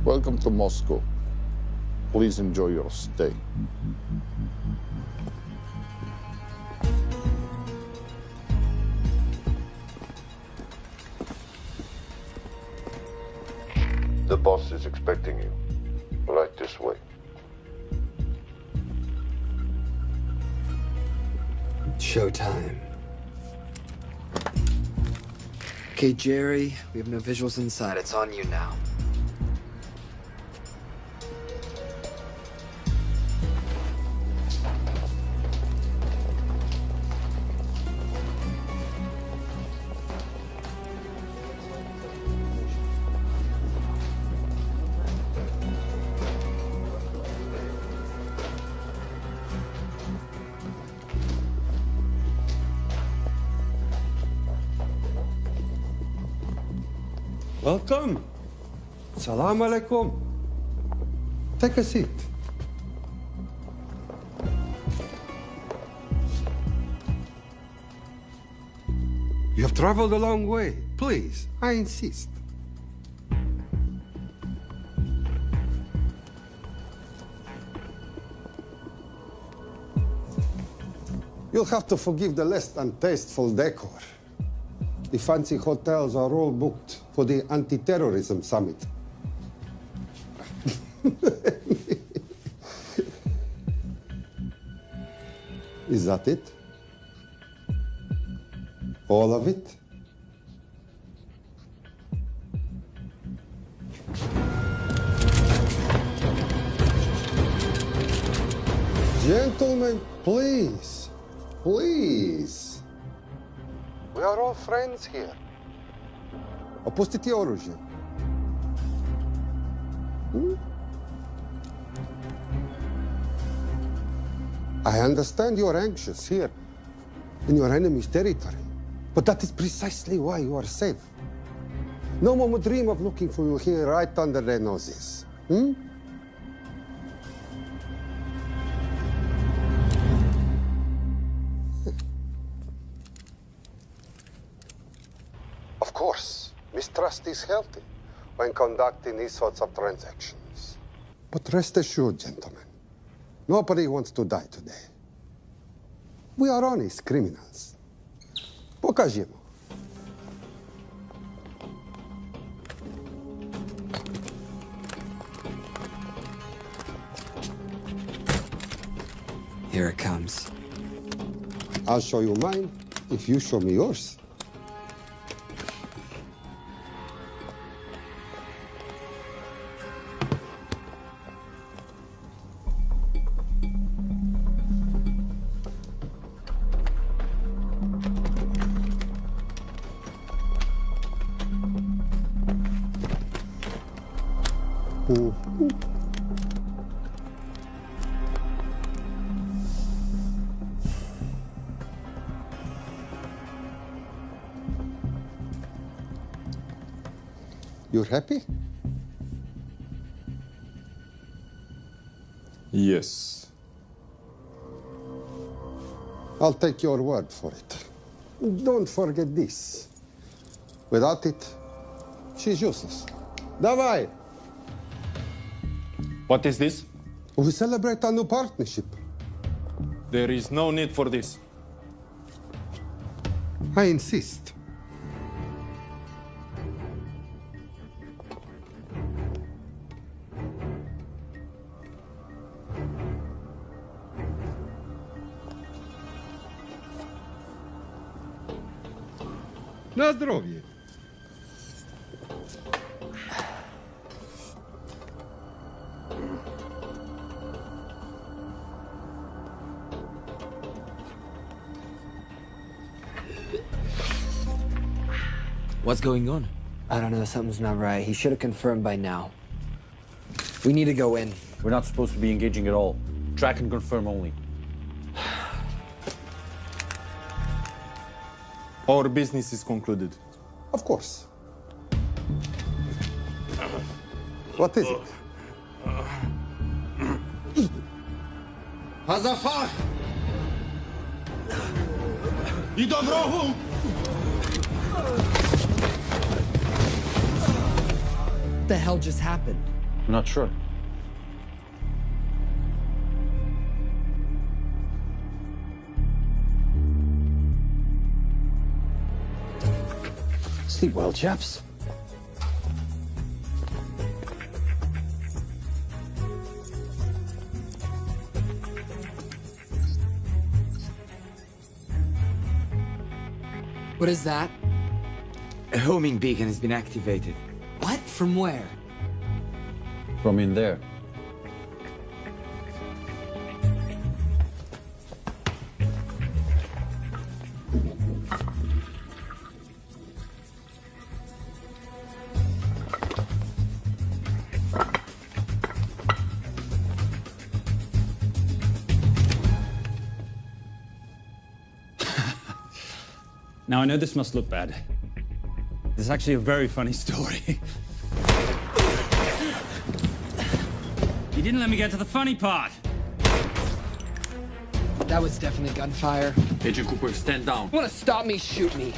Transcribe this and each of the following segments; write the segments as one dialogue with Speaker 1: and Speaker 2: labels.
Speaker 1: Welcome to Moscow. Please enjoy your stay.
Speaker 2: The boss is expecting you. Right this way.
Speaker 3: Showtime. Okay, Jerry, we have no visuals inside. It's on you now.
Speaker 4: Welcome. Salam alaikum. Take a seat. You have traveled a long way. Please, I insist. You'll have to forgive the less than tasteful decor. The fancy hotels are all booked for the anti-terrorism summit. Is that it? All of it? Gentlemen, please, please. We are all friends here. Опустите оружие. I understand you're anxious here in your enemy's territory, but that is precisely why you are safe. No one would dream of looking for you here right under their noses. Of course, mistrust is healthy when conducting these sorts of transactions. But rest assured, gentlemen, nobody wants to die today. We are honest criminals. Покажемо.
Speaker 3: Here it comes.
Speaker 4: I'll show you mine if you show me yours. You're happy?
Speaker 5: Yes.
Speaker 4: I'll take your word for it. Don't forget this. Without it, she's useless. Давай!
Speaker 5: What is this?
Speaker 4: We celebrate our new partnership.
Speaker 5: There is no need for this.
Speaker 4: I insist. Na zdrowie.
Speaker 3: What's going on? I don't know. Something's not right. He should have confirmed by now. We need to go in.
Speaker 6: We're not supposed to be engaging at all. Track and confirm only.
Speaker 5: Our business is concluded.
Speaker 4: Of course. What is it?
Speaker 5: Hazafar! I dorogu!
Speaker 3: What the hell just happened?
Speaker 6: I'm not sure.
Speaker 3: Sleep well, chaps.
Speaker 7: What is that?
Speaker 3: A homing beacon has been activated.
Speaker 7: What? From where?
Speaker 6: From in there. Now, I know this must look bad. This is actually a very funny story. You didn't let me get to the funny part.
Speaker 7: That was definitely gunfire.
Speaker 6: Agent Cooper, stand down.
Speaker 7: Want to stop me, shoot me.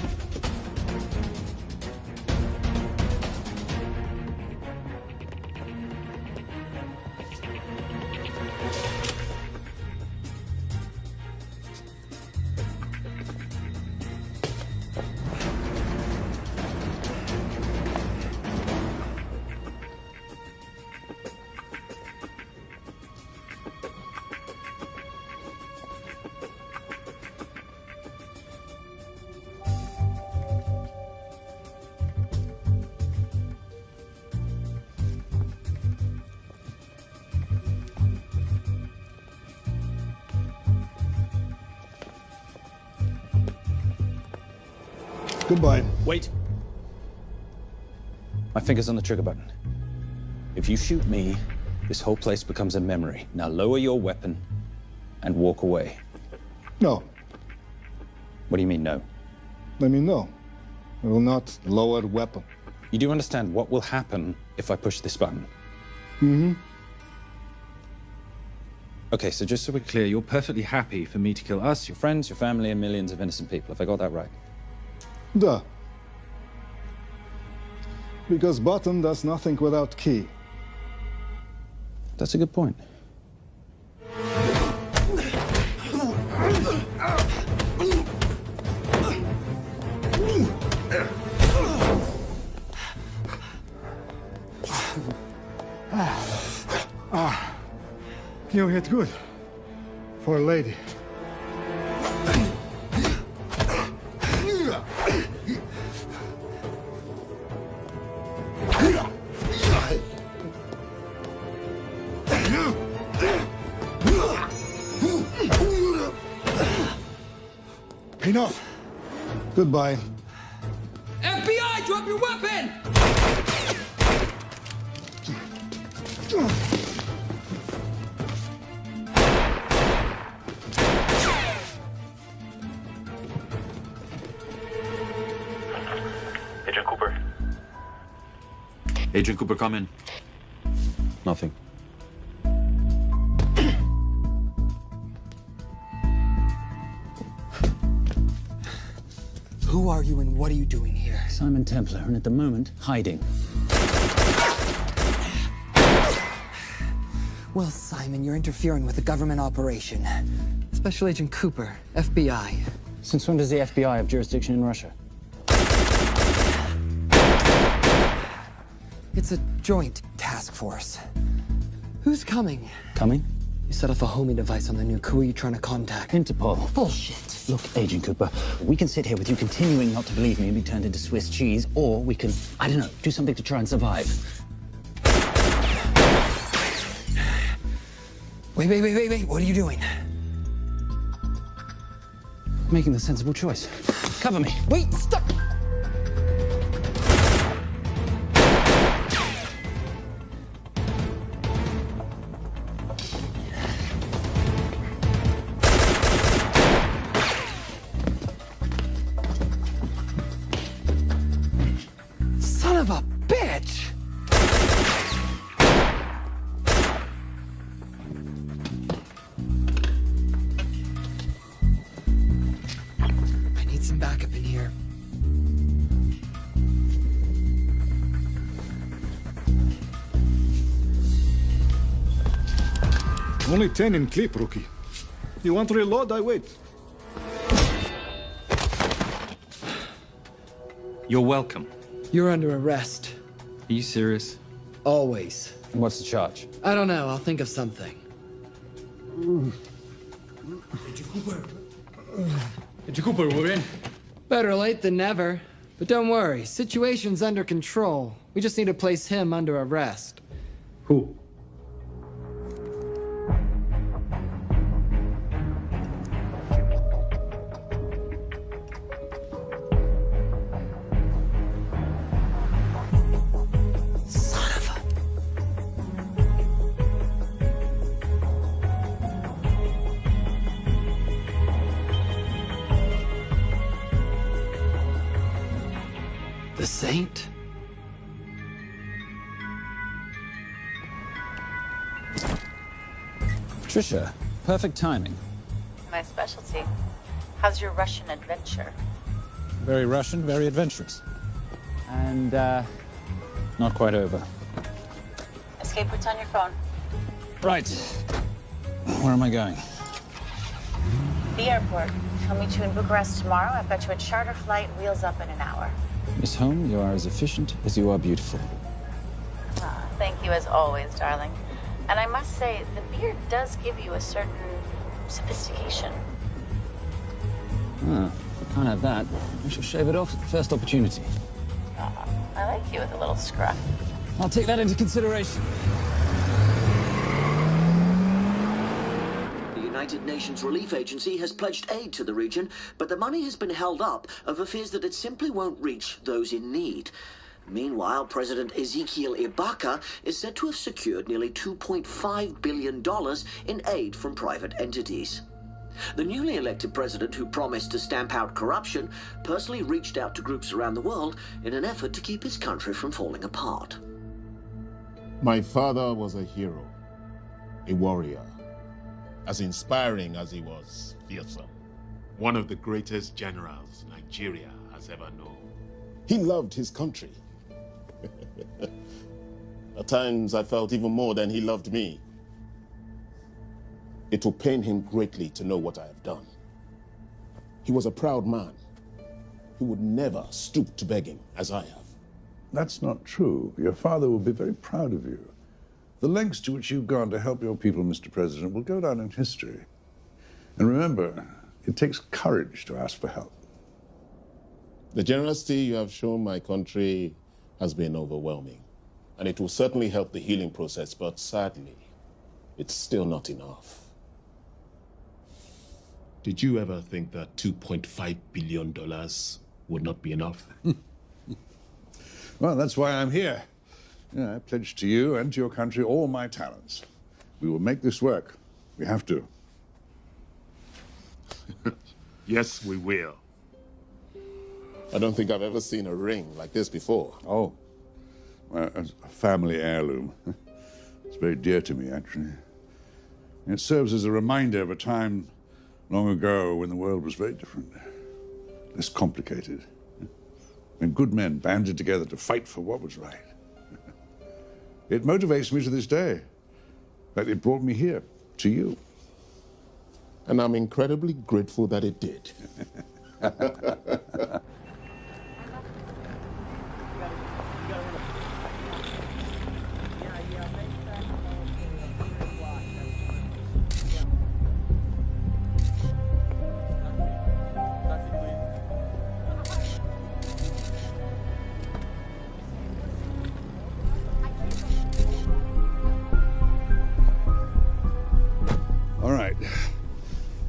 Speaker 1: Goodbye.
Speaker 6: Wait. My finger's on the trigger button. If you shoot me, this whole place becomes a memory. Now lower your weapon and walk away.
Speaker 1: No.
Speaker 6: What do you mean, no?
Speaker 1: Let me know. I will not lower weapon.
Speaker 6: You do understand what will happen if I push this button?
Speaker 1: Mm-hmm.
Speaker 6: Okay, so just so we're clear, you're perfectly happy for me to kill us, your friends, your family, and millions of innocent people. Have I got that right?
Speaker 1: Duh. Because button does nothing without key.
Speaker 6: That's a good point.
Speaker 1: You hit good. For a lady. Enough. Goodbye.
Speaker 7: FBI, drop your weapon!
Speaker 2: Agent Cooper.
Speaker 6: Agent Cooper, come in. Nothing.
Speaker 7: Who are you and what are you doing here?
Speaker 6: Simon Templar, and at the moment, hiding.
Speaker 7: Well, Simon, you're interfering with a government operation. Special Agent Cooper, FBI.
Speaker 6: Since when does the FBI have jurisdiction in Russia?
Speaker 7: It's a joint task force. Who's coming?
Speaker 6: Coming?
Speaker 7: You set off a homing device on the nuke. Who are you trying to contact?
Speaker 6: Interpol.
Speaker 7: Bullshit.
Speaker 6: Look, Agent Cooper, we can sit here with you continuing not to believe me and be turned into Swiss cheese, or we can, I don't know, do something to try and survive.
Speaker 7: Wait. What are you doing?
Speaker 6: Making the sensible choice. Cover me.
Speaker 7: Wait, stop! Son of a bitch! I need some backup in here.
Speaker 8: Only 10 in clip, rookie. You want to reload? I wait.
Speaker 6: You're welcome.
Speaker 3: You're under arrest.
Speaker 6: Are you serious?
Speaker 3: Always.
Speaker 6: And what's the charge?
Speaker 3: I don't know. I'll think of something.
Speaker 9: Cooper, we're in.
Speaker 3: Better late than never. But don't worry. Situation's under control. We just need to place him under arrest.
Speaker 9: Who?
Speaker 3: The Saint?
Speaker 6: Trisha, perfect timing.
Speaker 10: My specialty. How's your Russian adventure?
Speaker 6: Very Russian, very adventurous. And, not quite over.
Speaker 10: Escape routes on your phone.
Speaker 6: Right. Where am I going?
Speaker 10: The airport. I'll meet you in Bucharest tomorrow. I've got you a charter flight, wheels up in an hour.
Speaker 6: Miss Holm, you are as efficient as you are beautiful.
Speaker 10: Ah, thank you as always, darling. And I must say, the beard does give you a certain sophistication.
Speaker 6: Ah, I can't have that. I shall shave it off at the first opportunity.
Speaker 10: Ah, I like you with a little scruff.
Speaker 6: I'll take that into consideration.
Speaker 11: The United Nations Relief Agency has pledged aid to the region, but the money has been held up over fears that it simply won't reach those in need. Meanwhile, President Ezekiel Ibaka is said to have secured nearly $2.5 billion in aid from private entities. The newly elected president, who promised to stamp out corruption, personally reached out to groups around the world in an effort to keep his country from falling apart.
Speaker 1: My father was a hero, a warrior, as inspiring as he was fearsome.
Speaker 12: One of the greatest generals Nigeria has ever known.
Speaker 1: He loved his country. At times, I felt even more than he loved me. It will pain him greatly to know what I have done. He was a proud man. He would never stoop to begging, as I have.
Speaker 13: That's not true. Your father will be very proud of you. The lengths to which you've gone to help your people, Mr. President, will go down in history. And remember, it takes courage to ask for help.
Speaker 1: The generosity you have shown my country has been overwhelming. And it will certainly help the healing process, but sadly, it's still not enough.
Speaker 12: Did you ever think that $2.5 billion would not be enough?
Speaker 13: Well, that's why I'm here. Yeah, I pledge to you and to your country all my talents. We will make this work. We have to.
Speaker 12: Yes, we will.
Speaker 1: I don't think I've ever seen a ring like this before.
Speaker 13: Oh, well, it's a family heirloom. It's very dear to me, actually. It serves as a reminder of a time long ago when the world was very different, less complicated, when good men banded together to fight for what was right. It motivates me to this day. In fact, it brought me here, to you.
Speaker 1: And I'm incredibly grateful that it did.
Speaker 13: All right.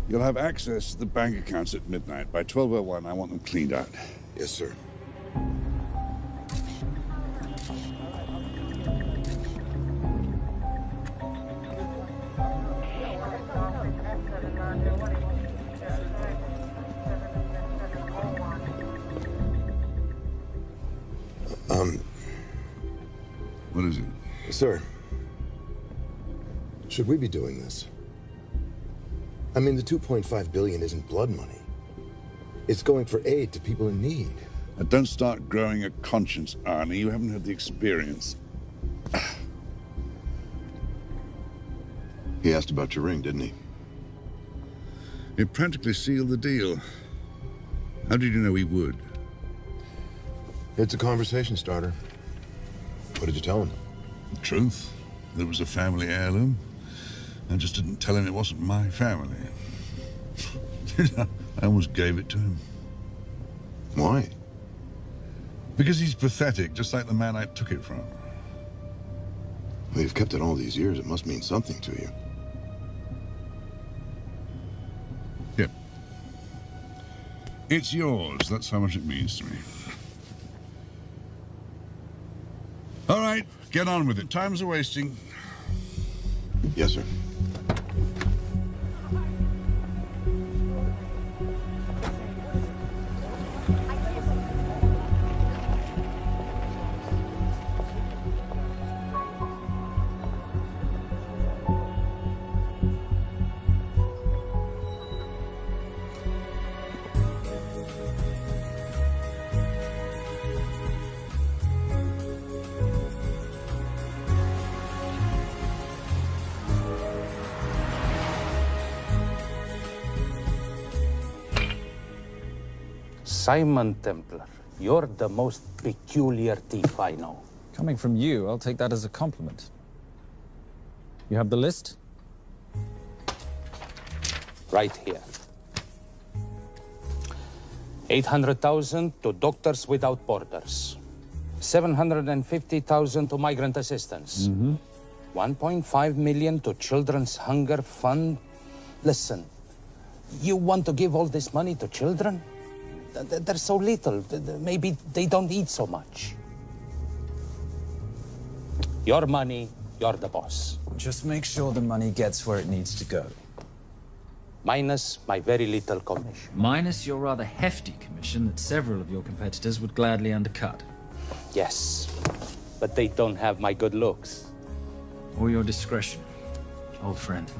Speaker 13: You'll have access to the bank accounts at midnight. By 12:01, I want them cleaned out.
Speaker 4: Yes, sir.
Speaker 13: What is it?
Speaker 14: Sir, should we be doing this? I mean, the $2.5 billion isn't blood money. It's going for aid to people in need.
Speaker 13: Now, don't start growing a conscience, Arnie. You haven't had the experience.
Speaker 14: He asked about your ring, didn't he?
Speaker 13: It practically sealed the deal. How did you know he would?
Speaker 14: It's a conversation starter. What did you tell him?
Speaker 13: The truth. There was a family heirloom. I just didn't tell him it wasn't my family. I almost gave it to him.
Speaker 14: Why?
Speaker 13: Because he's pathetic, just like the man I took it from.
Speaker 14: Well, you've kept it all these years. It must mean something to you.
Speaker 13: Yep. It's yours. That's how much it means to me. All right, get on with it. Time's a-wasting.
Speaker 14: Yes, sir.
Speaker 6: Simon Templar, you're the most peculiar thief I know.
Speaker 15: Coming from you, I'll take that as a compliment. You have the list?
Speaker 6: Right here. 800,000 to Doctors Without Borders. 750,000 to migrant assistance. 1.5 million to Children's Hunger Fund. Listen, you want to give all this money to children? They're so little. Maybe they don't eat so much. Your money, you're the boss.
Speaker 15: Just make sure the money gets where it needs to go.
Speaker 6: Minus my very little commission.
Speaker 15: Minus your rather hefty commission that several of your competitors would gladly undercut.
Speaker 6: Yes, but they don't have my good looks.
Speaker 15: Or your discretion, old friend.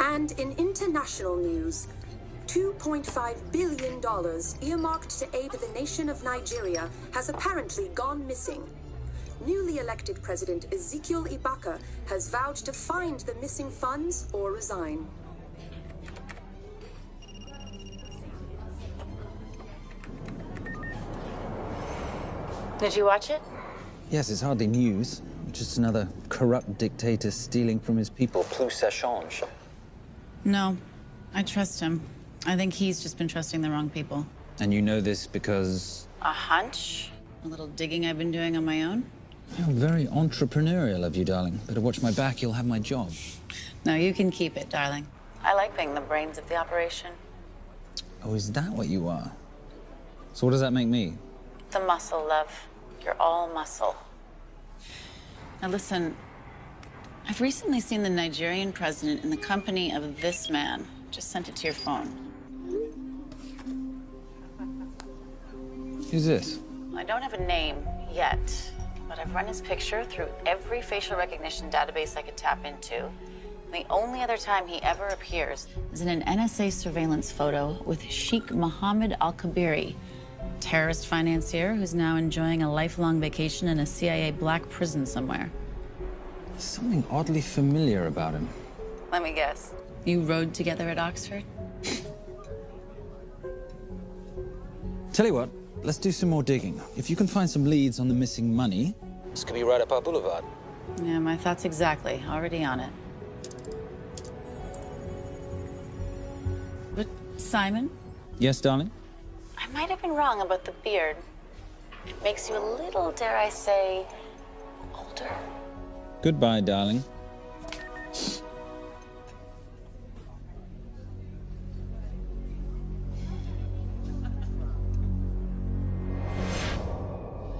Speaker 16: And in international news, $2.5 billion earmarked to aid the nation of Nigeria has apparently gone missing. Newly elected President Ezekiel Ibaka has vowed to find the missing funds or resign.
Speaker 10: Did you watch it?
Speaker 15: Yes, it's hardly news. Just another corrupt dictator stealing from his people. Plus ça change.
Speaker 17: No, I trust him. I think he's just been trusting the wrong people.
Speaker 15: And you know this because...
Speaker 17: A hunch? A little digging I've been doing on my own?
Speaker 15: You're very entrepreneurial of you, darling. Better watch my back, you'll have my job.
Speaker 17: No, you can keep it, darling.
Speaker 10: I like being the brains of the operation.
Speaker 15: Oh, is that what you are? So what does that make me?
Speaker 10: The muscle, love. You're all muscle.
Speaker 17: Now listen, I've recently seen the Nigerian president in the company of this man. Just sent it to your phone.
Speaker 15: Who's this?
Speaker 10: I don't have a name yet, but I've run his picture through every facial recognition database I could tap into. The only other time he ever appears
Speaker 17: is in an NSA surveillance photo with Sheikh Mohammed Al-Kabiri, terrorist financier who's now enjoying a lifelong vacation in a CIA black prison somewhere.
Speaker 15: There's something oddly familiar about him.
Speaker 10: Let me guess.
Speaker 17: You rode together at Oxford?
Speaker 15: Tell you what, let's do some more digging. If you can find some leads on the missing money, this could be right up our boulevard.
Speaker 17: Yeah, my thoughts exactly. Already on it. Simon?
Speaker 15: Yes, darling?
Speaker 10: I might have been wrong about the beard. It makes you a little, dare I say, older.
Speaker 15: Goodbye, darling.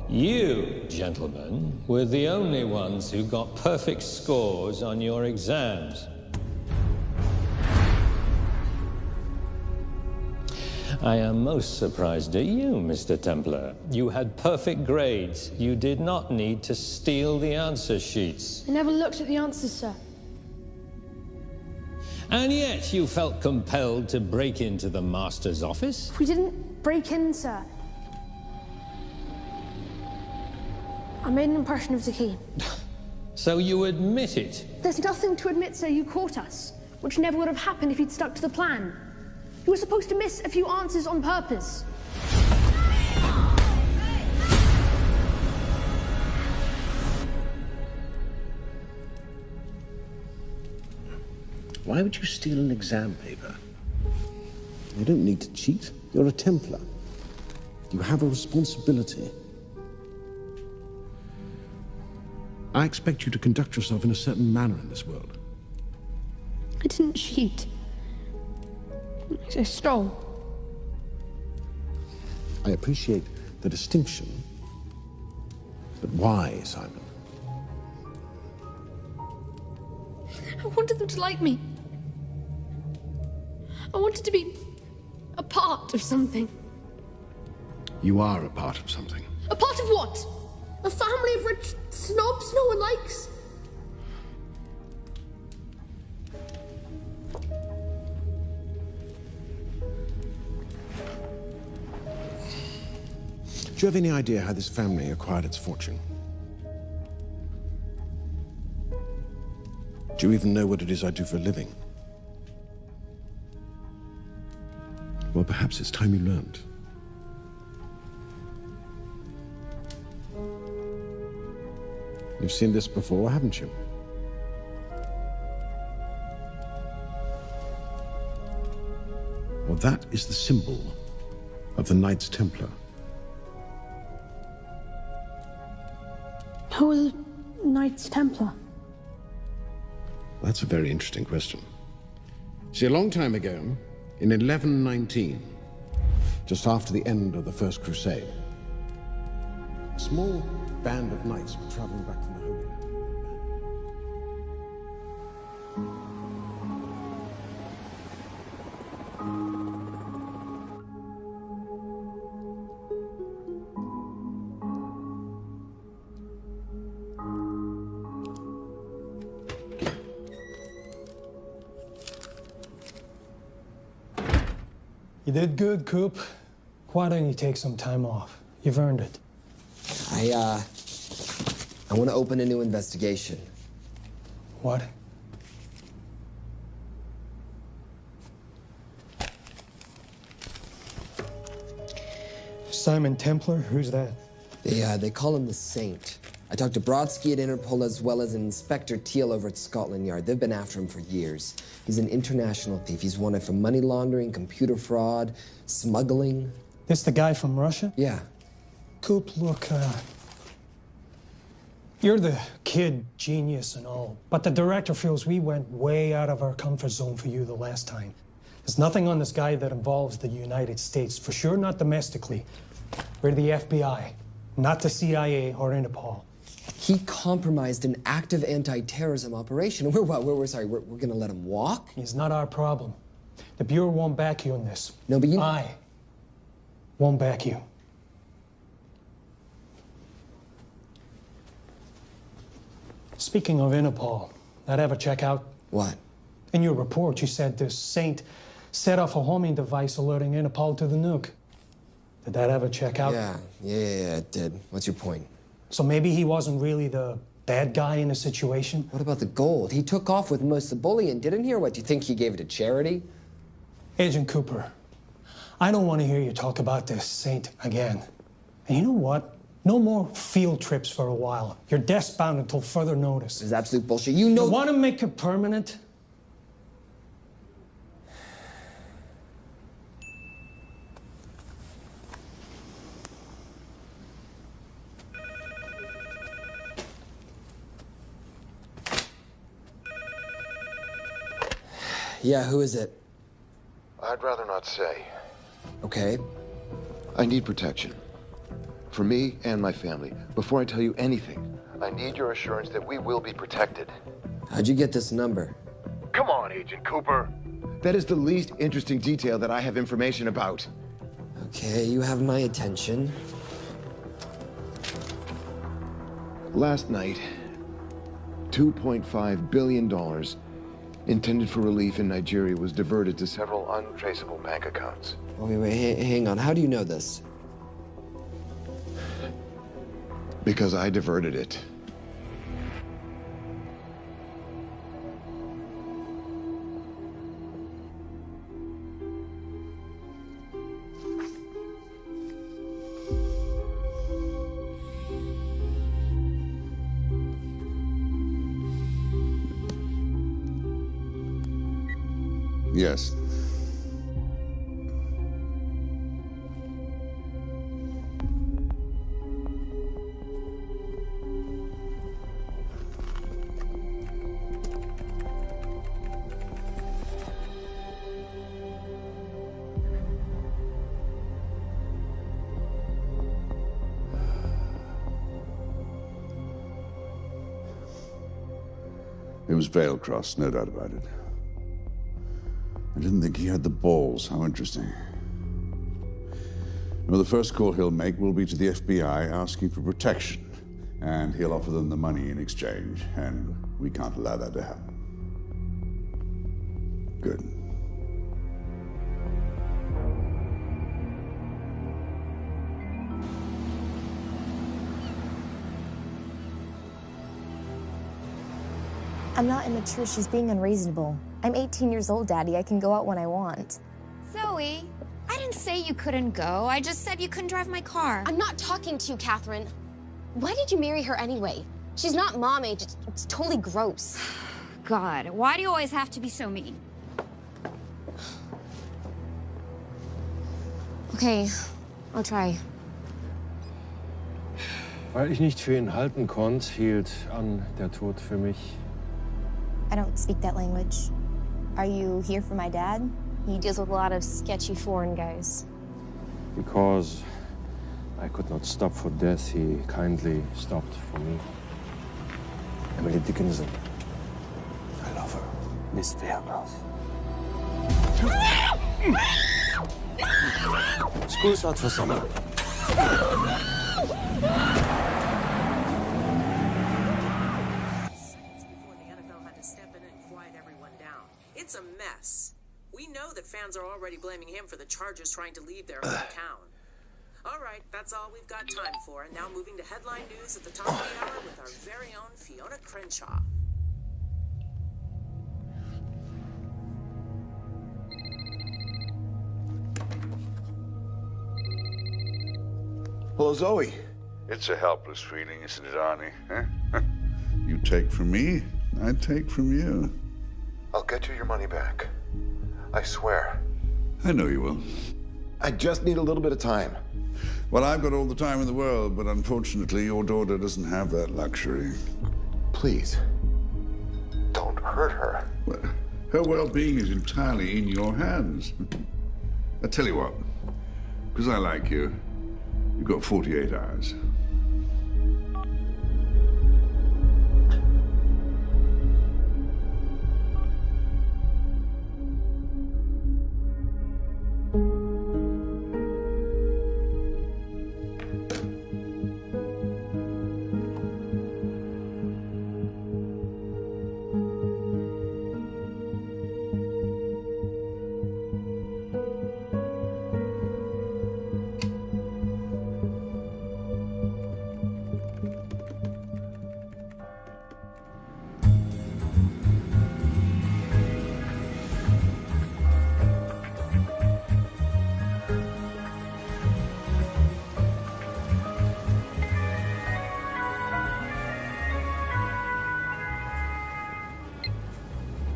Speaker 18: You, gentlemen, were the only ones who got perfect scores on your exams. I am most surprised at you, Mr. Templar. You had perfect grades. You did not need to steal the answer sheets.
Speaker 19: I never looked at the answers, sir.
Speaker 18: And yet you felt compelled to break into the master's office?
Speaker 19: We didn't break in, sir. I made an impression of the key.
Speaker 18: So you admit it?
Speaker 19: There's nothing to admit, sir. You caught us, which never would have happened if you'd stuck to the plan. You were supposed to miss a few answers on purpose.
Speaker 20: Why would you steal an exam paper? You don't need to cheat. You're a Templar. You have a responsibility. I expect you to conduct yourself in a certain manner in this world.
Speaker 19: I didn't cheat. I stole.
Speaker 20: I appreciate the distinction. But why, Simon?
Speaker 19: I wanted them to like me. I wanted to be a part of something.
Speaker 20: You are a part of something.
Speaker 19: A part of what? A family of rich snobs no one likes?
Speaker 20: Do you have any idea how this family acquired its fortune? Do you even know what it is I do for a living? Well, perhaps it's time you learned. You've seen this before, haven't you? Well, that is the symbol of the Knights Templar.
Speaker 19: Who are the Knights Templar?
Speaker 20: That's a very interesting question. See, a long time ago, in 1119, just after the end of the First Crusade, a small band of knights were traveling back from the Holy Land.
Speaker 21: You did good, Coop. Why don't you take some time off? You've earned it.
Speaker 3: I want to open a new investigation.
Speaker 21: What? Simon Templar? Who's that?
Speaker 3: They call him the Saint. I talked to Brodsky at Interpol as well as Inspector Teal over at Scotland Yard. They've been after him for years. He's an international thief. He's wanted for money laundering, computer fraud, smuggling.
Speaker 21: This the guy from Russia?
Speaker 3: Yeah.
Speaker 21: Coop, look, you're the kid genius and all, but the director feels we went way out of our comfort zone for you the last time. There's nothing on this guy that involves the United States, for sure not domestically. We're the FBI, not the CIA or Interpol.
Speaker 3: He compromised an active anti-terrorism operation. We're gonna let him walk?
Speaker 21: It's not our problem. The Bureau won't back you in this.
Speaker 3: No, but you...
Speaker 21: I won't back you. Speaking of Interpol, that ever check out?
Speaker 3: What?
Speaker 21: In your report, you said this Saint set off a homing device alerting Interpol to the nuke. Did that ever check out?
Speaker 3: Yeah, it did. What's your point?
Speaker 21: So maybe he wasn't really the bad guy in the situation?
Speaker 3: What about the gold? He took off with most of the bullion, didn't he? Or what, do you think he gave it to charity?
Speaker 21: Agent Cooper, I don't want to hear you talk about this Saint again. And you know what? No more field trips for a while. You're desk-bound until further notice.
Speaker 3: This is absolute bullshit. You know...
Speaker 21: You want to make it permanent?
Speaker 3: Yeah, who is it?
Speaker 2: I'd rather not say.
Speaker 3: Okay.
Speaker 14: I need protection. For me and my family. Before I tell you anything,
Speaker 2: I need your assurance that we will be protected.
Speaker 3: How'd you get this number?
Speaker 2: Come on, Agent Cooper.
Speaker 14: that is the least interesting detail that I have information about.
Speaker 3: Okay, you have my attention.
Speaker 14: Last night, $2.5 billion intended for relief in Nigeria was diverted to several untraceable bank accounts.
Speaker 3: Oh, wait, hang on. How do you know this?
Speaker 14: Because I diverted it.
Speaker 13: Yes. It was veil crossed, no doubt about it. I didn't think he had the balls. How interesting. Well, the first call he'll make will be to the FBI asking for protection. And he'll offer them the money in exchange. And we can't allow that to happen. Good.
Speaker 5: I'm not immature. She's being unreasonable. I'm 18 years old, Daddy. I can go out when I want.
Speaker 22: Zoe, I didn't say you couldn't go. I just said you couldn't drive my car.
Speaker 23: I'm not talking to you, Catherine. Why did you marry her anyway? She's not mom age. It's totally gross.
Speaker 22: God, why do you always have to be so mean?
Speaker 23: Okay, I'll try.
Speaker 24: Weil ich nicht für ihn halten konnte, hielt an der Tod für mich.
Speaker 5: I don't speak that language. Are you here for my dad?
Speaker 23: He deals with a lot of sketchy foreign guys.
Speaker 24: Because I could not stop for death, he kindly stopped for me. Emily Dickinson. I love her. Miss Fairmouth. School's out for summer.
Speaker 25: It's a mess. We know that fans are already blaming him for the Chargers trying to leave their hometown. All right, that's all we've got time for. And now moving to headline news at the top of the hour with our very own Fiona Crenshaw.
Speaker 14: Hello, Zoe.
Speaker 13: It's a helpless feeling, isn't it, Arnie? Huh? You take from me, I take from you.
Speaker 2: I'll get you your money back. I swear.
Speaker 13: I know you will.
Speaker 14: I just need a little bit of time.
Speaker 13: Well, I've got all the time in the world, but unfortunately, your daughter doesn't have that luxury.
Speaker 14: Please,
Speaker 2: don't hurt her.
Speaker 13: Well, her well-being is entirely in your hands. I tell you what, because I like you, you've got 48 hours.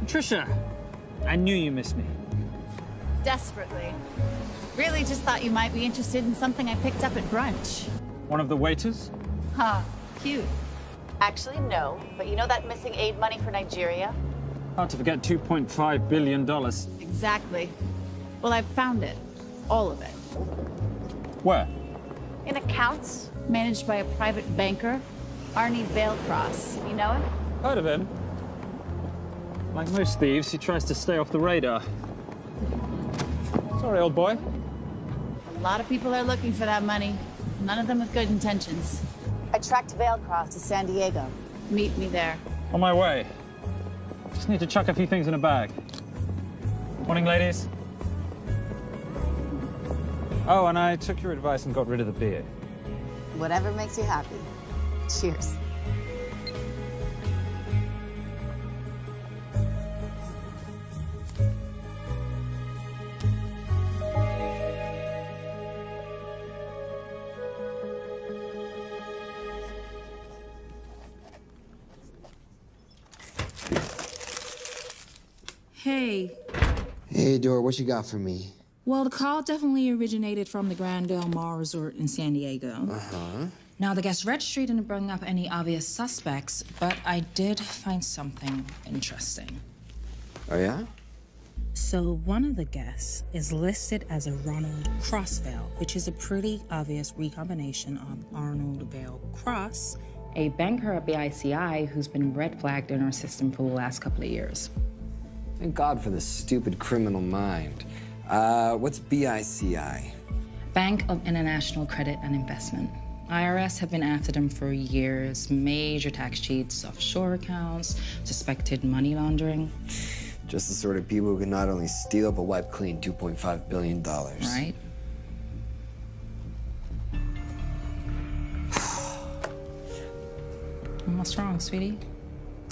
Speaker 26: Trisha, I knew you missed me.
Speaker 17: Desperately. Really just thought you might be interested in something I picked up at brunch.
Speaker 26: One of the waiters?
Speaker 17: Huh, cute. Actually, no. But you know that missing aid money for Nigeria?
Speaker 26: Hard to forget $2.5 billion.
Speaker 17: Exactly. Well, I've found it. All of it.
Speaker 26: Where?
Speaker 17: In accounts managed by a private banker, Arnie Veilcross. You know him?
Speaker 26: Heard of him. Like most thieves, he tries to stay off the radar. Sorry, old boy.
Speaker 17: A lot of people are looking for that money. None of them with good intentions. I tracked Veilcross to San Diego. Meet me there.
Speaker 26: On my way. Just need to chuck a few things in a bag. Morning, ladies. Oh, and I took your advice and got rid of the beer.
Speaker 17: Whatever makes you happy. Cheers.
Speaker 1: Hey.
Speaker 3: Hey, Dora, what you got for me?
Speaker 1: Well, the call definitely originated from the Grand Del Mar Resort in San Diego.
Speaker 3: Uh-huh.
Speaker 1: Now, the guest registry didn't bring up any obvious suspects, but I did find something interesting.
Speaker 3: Oh, yeah?
Speaker 1: So one of the guests is listed as a Ronald Crossvale, which is a pretty obvious recombination of Arnold Vale Cross, a banker at BICI who's been red flagged in our system for the last couple of years.
Speaker 3: Thank God for this stupid criminal mind. What's BICI?
Speaker 1: Bank of International Credit and Investment. IRS have been after them for years. Major tax cheats, offshore accounts, suspected money laundering.
Speaker 3: Just the sort of people who can not only steal but wipe clean $2.5 billion.
Speaker 1: Right? What's wrong, sweetie?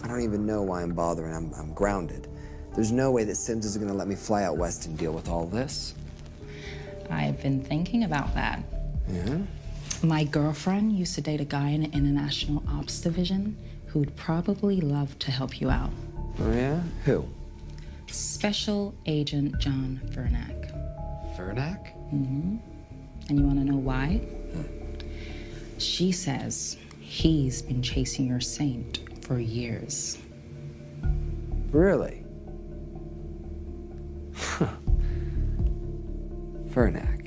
Speaker 3: I don't even know why I'm bothering. I'm grounded. There's no way that Sims is gonna let me fly out west and deal with all this.
Speaker 1: I've been thinking about that.
Speaker 3: Yeah?
Speaker 1: My girlfriend used to date a guy in the International Ops Division who'd probably love to help you out.
Speaker 3: Oh, yeah? Who?
Speaker 1: Special Agent John Vernack.
Speaker 3: Vernack?
Speaker 1: Mm-hmm. And you want to know why? She says he's been chasing your saint for years.
Speaker 3: Really? Vernack.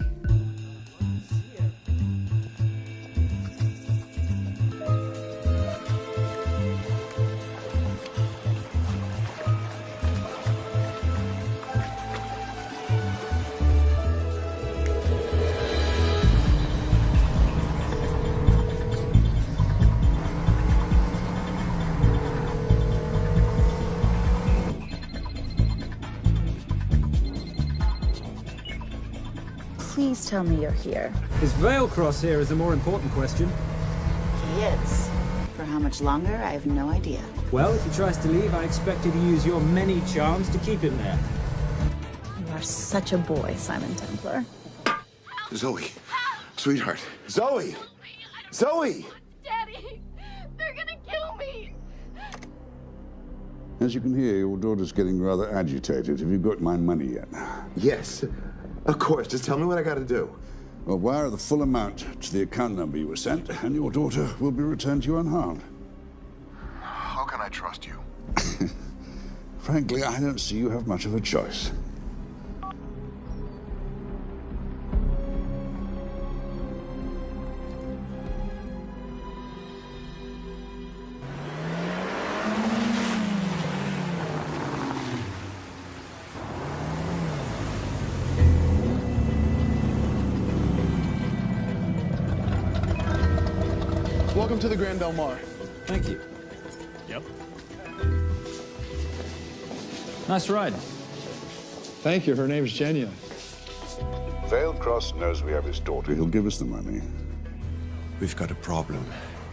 Speaker 17: Please tell me you're here.
Speaker 26: Is Veilcross here is the more important question.
Speaker 17: He is. For how much longer, I have no idea.
Speaker 26: Well, if he tries to leave, I expect you to use your many charms to keep him there.
Speaker 17: You are such a boy, Simon Templar.
Speaker 14: Zoe, sweetheart. Zoe! Zoe!
Speaker 19: Daddy, they're gonna kill me.
Speaker 13: As you can hear, your daughter's getting rather agitated. Have you got my money yet?
Speaker 14: Yes, of course. Just tell me what I gotta do.
Speaker 13: Well, wire the full amount to the account number you were sent, and your daughter will be returned to you unharmed.
Speaker 14: How can I trust you?
Speaker 13: Frankly, I don't see you have much of a choice.
Speaker 7: Welcome to the Grand Del Mar.
Speaker 26: Thank you.
Speaker 7: Yep.
Speaker 26: Nice ride.
Speaker 7: Thank you. Her name's Genya.
Speaker 13: Veilcross knows we have his daughter. He'll give us the money.
Speaker 14: We've got a problem.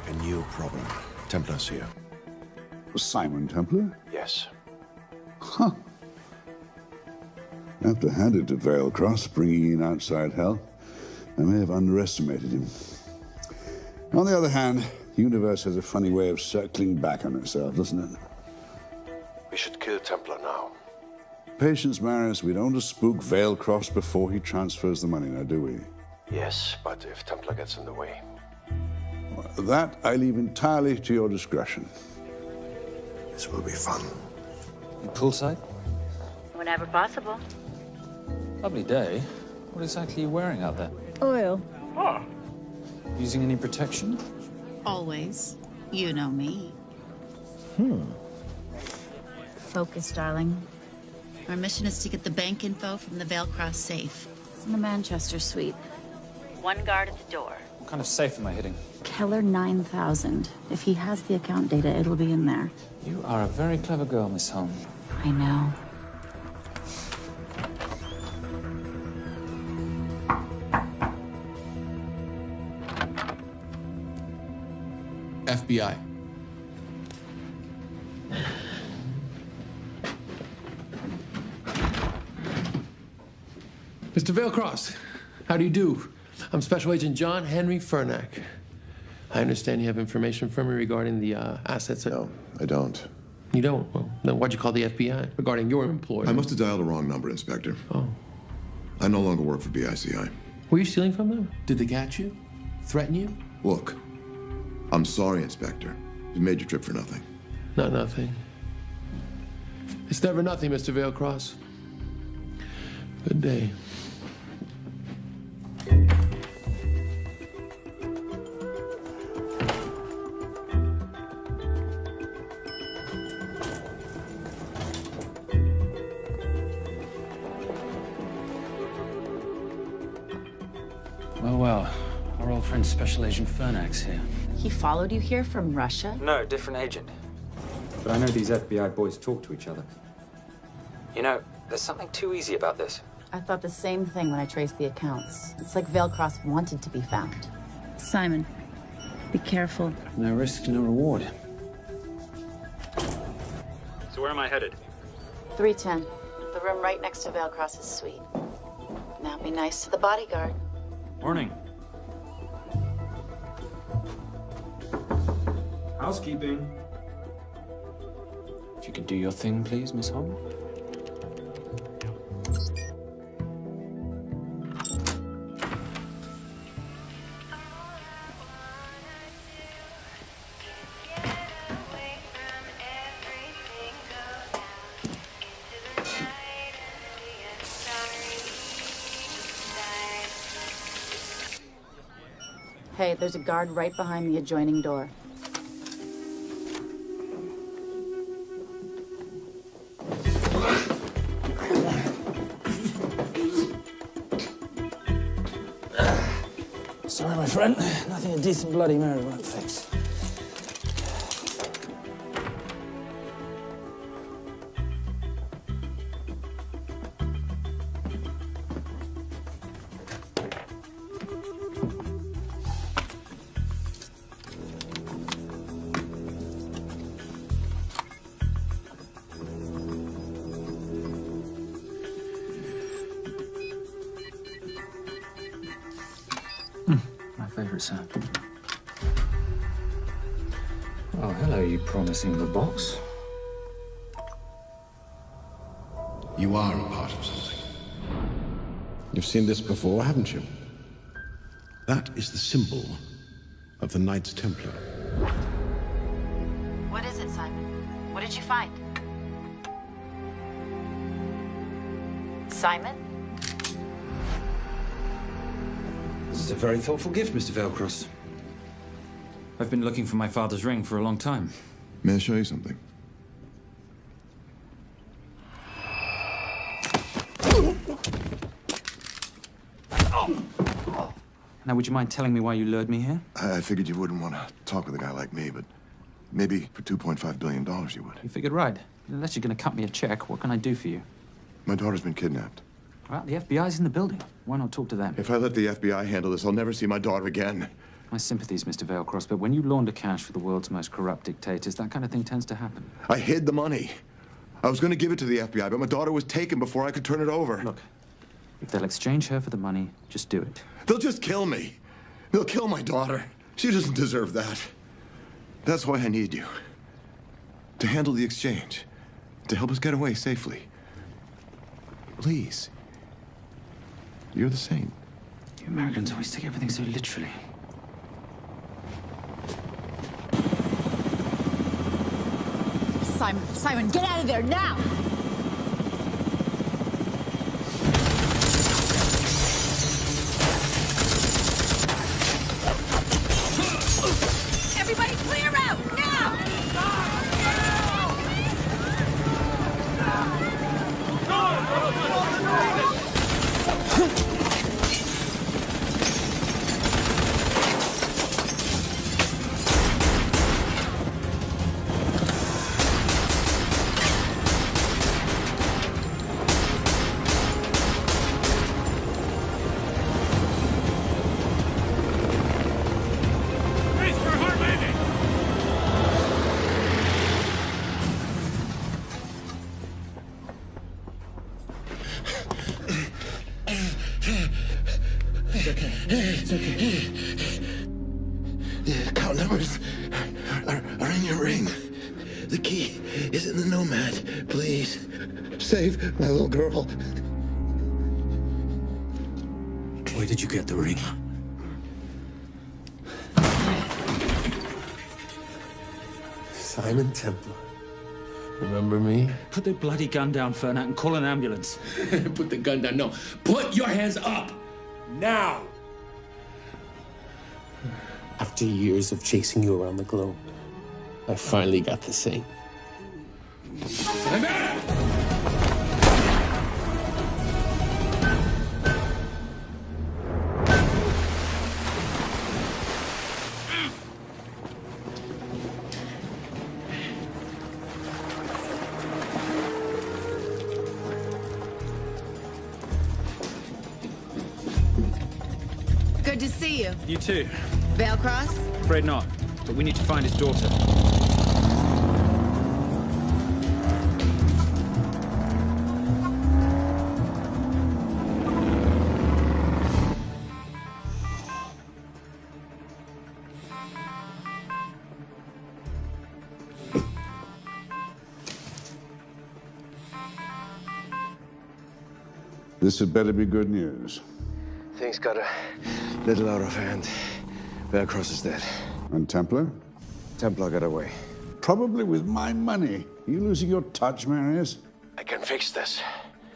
Speaker 14: A new problem. Templar's here.
Speaker 13: Simon Templar?
Speaker 14: Yes.
Speaker 13: Huh. I have to hand it to Veilcross, bringing in outside help. I may have underestimated him. On the other hand, the universe has a funny way of circling back on itself, doesn't it?
Speaker 14: We should kill Templar now.
Speaker 13: Patience, Marius. We don't spook Veilcross before he transfers the money, now, do we?
Speaker 14: Yes, but if Templar gets in the way.
Speaker 13: That I leave entirely to your discretion.
Speaker 14: This will be fun.
Speaker 15: Poolside?
Speaker 17: Whenever possible.
Speaker 15: Lovely day. What exactly are you wearing out there?
Speaker 17: Oil.
Speaker 15: Oh. Using any protection?
Speaker 17: Always. You know me. Focus, darling. Our mission is to get the bank info from the Vale Cross safe. It's in the Manchester suite. One guard at the door.
Speaker 15: What kind of safe am I hitting?
Speaker 17: Keller 9000. If he has the account data, it'll be in there.
Speaker 15: You are a very clever girl, Miss Holm.
Speaker 17: I know.
Speaker 4: FBI.
Speaker 6: Mr. Valecross, how do you do? I'm Special Agent John Henry Fernack. I understand you have information from me regarding the assets.
Speaker 14: No, I don't.
Speaker 6: You don't? Well, then why'd you call the FBI regarding your employer?
Speaker 14: I must have dialed the wrong number, Inspector.
Speaker 6: Oh.
Speaker 14: I no longer work for BICI.
Speaker 6: Were you stealing from them? Did they catch you? Threaten you?
Speaker 14: Look, I'm sorry, Inspector. You made your trip for nothing.
Speaker 6: Not nothing. It's never nothing, Mr. Valecross. Good day.
Speaker 15: Well, our old friend Special Agent Fernack's here.
Speaker 17: He followed you here from Russia?
Speaker 15: No, different agent. But I know these FBI boys talk to each other. You know, there's something too easy about this.
Speaker 17: I thought the same thing when I traced the accounts. It's like Valecross wanted to be found. Simon, be careful.
Speaker 15: No risk, no reward.
Speaker 26: So where am I headed?
Speaker 17: 310. The room right next to Valecross's suite. Now be nice to the bodyguard.
Speaker 26: Morning. Housekeeping.
Speaker 15: If you could do your thing, please, Miss Holm.
Speaker 17: Hey, there's a guard right behind the adjoining door.
Speaker 15: Sorry, my friend. Nothing a decent Bloody Mary won't fix. Favorite sound. Oh, hello, you promising the box.
Speaker 20: You are a part of something. You've seen this before, haven't you? That is the symbol of the Knights Templar.
Speaker 17: What is it, Simon? What did you find? Simon?
Speaker 15: This is a very thoughtful gift, Mr. Valecross. I've been looking for my father's ring for a long time.
Speaker 14: May I show you something?
Speaker 15: Now, would you mind telling me why you lured me here?
Speaker 14: I figured you wouldn't want to talk with a guy like me, but maybe for $2.5 billion you would.
Speaker 15: You figured right. Unless you're going to cut me a check, what can I do for you?
Speaker 14: My daughter's been kidnapped.
Speaker 15: Well, the FBI's in the building. Why not talk to them?
Speaker 14: If I let the FBI handle this, I'll never see my daughter again.
Speaker 15: My sympathies, Mr. Valecross, but when you launder cash for the world's most corrupt dictators, that kind of thing tends to happen.
Speaker 14: I hid the money. I was going to give it to the FBI, but my daughter was taken before I could turn it over.
Speaker 15: Look, if they'll exchange her for the money, just do it.
Speaker 14: They'll just kill me. They'll kill my daughter. She doesn't deserve that. That's why I need you. To handle the exchange. To help us get away safely. Please. You're the saint.
Speaker 15: You Americans always take everything so literally.
Speaker 17: Simon. Simon, get out of there now! Everybody clear out, now!
Speaker 4: It's okay. The account numbers are in your ring. The key is in the Nomad. Please, save my little girl.
Speaker 8: Where did you get the ring?
Speaker 6: Simon Templar. Remember me?
Speaker 8: Put the bloody gun down, Fernak, and call an ambulance.
Speaker 6: Put the gun down. No. Put your hands up. Now. After years of chasing you around the globe, I finally got to say.
Speaker 17: Good to see you.
Speaker 8: You too.
Speaker 17: Veil cross?
Speaker 8: Afraid not, but we need to find his daughter.
Speaker 13: This had better be good news.
Speaker 24: Things got a little out of hand. Bearcross is dead.
Speaker 13: And Templar?
Speaker 24: Templar got away.
Speaker 13: Probably with my money. Are you losing your touch, Marius?
Speaker 24: I can fix this.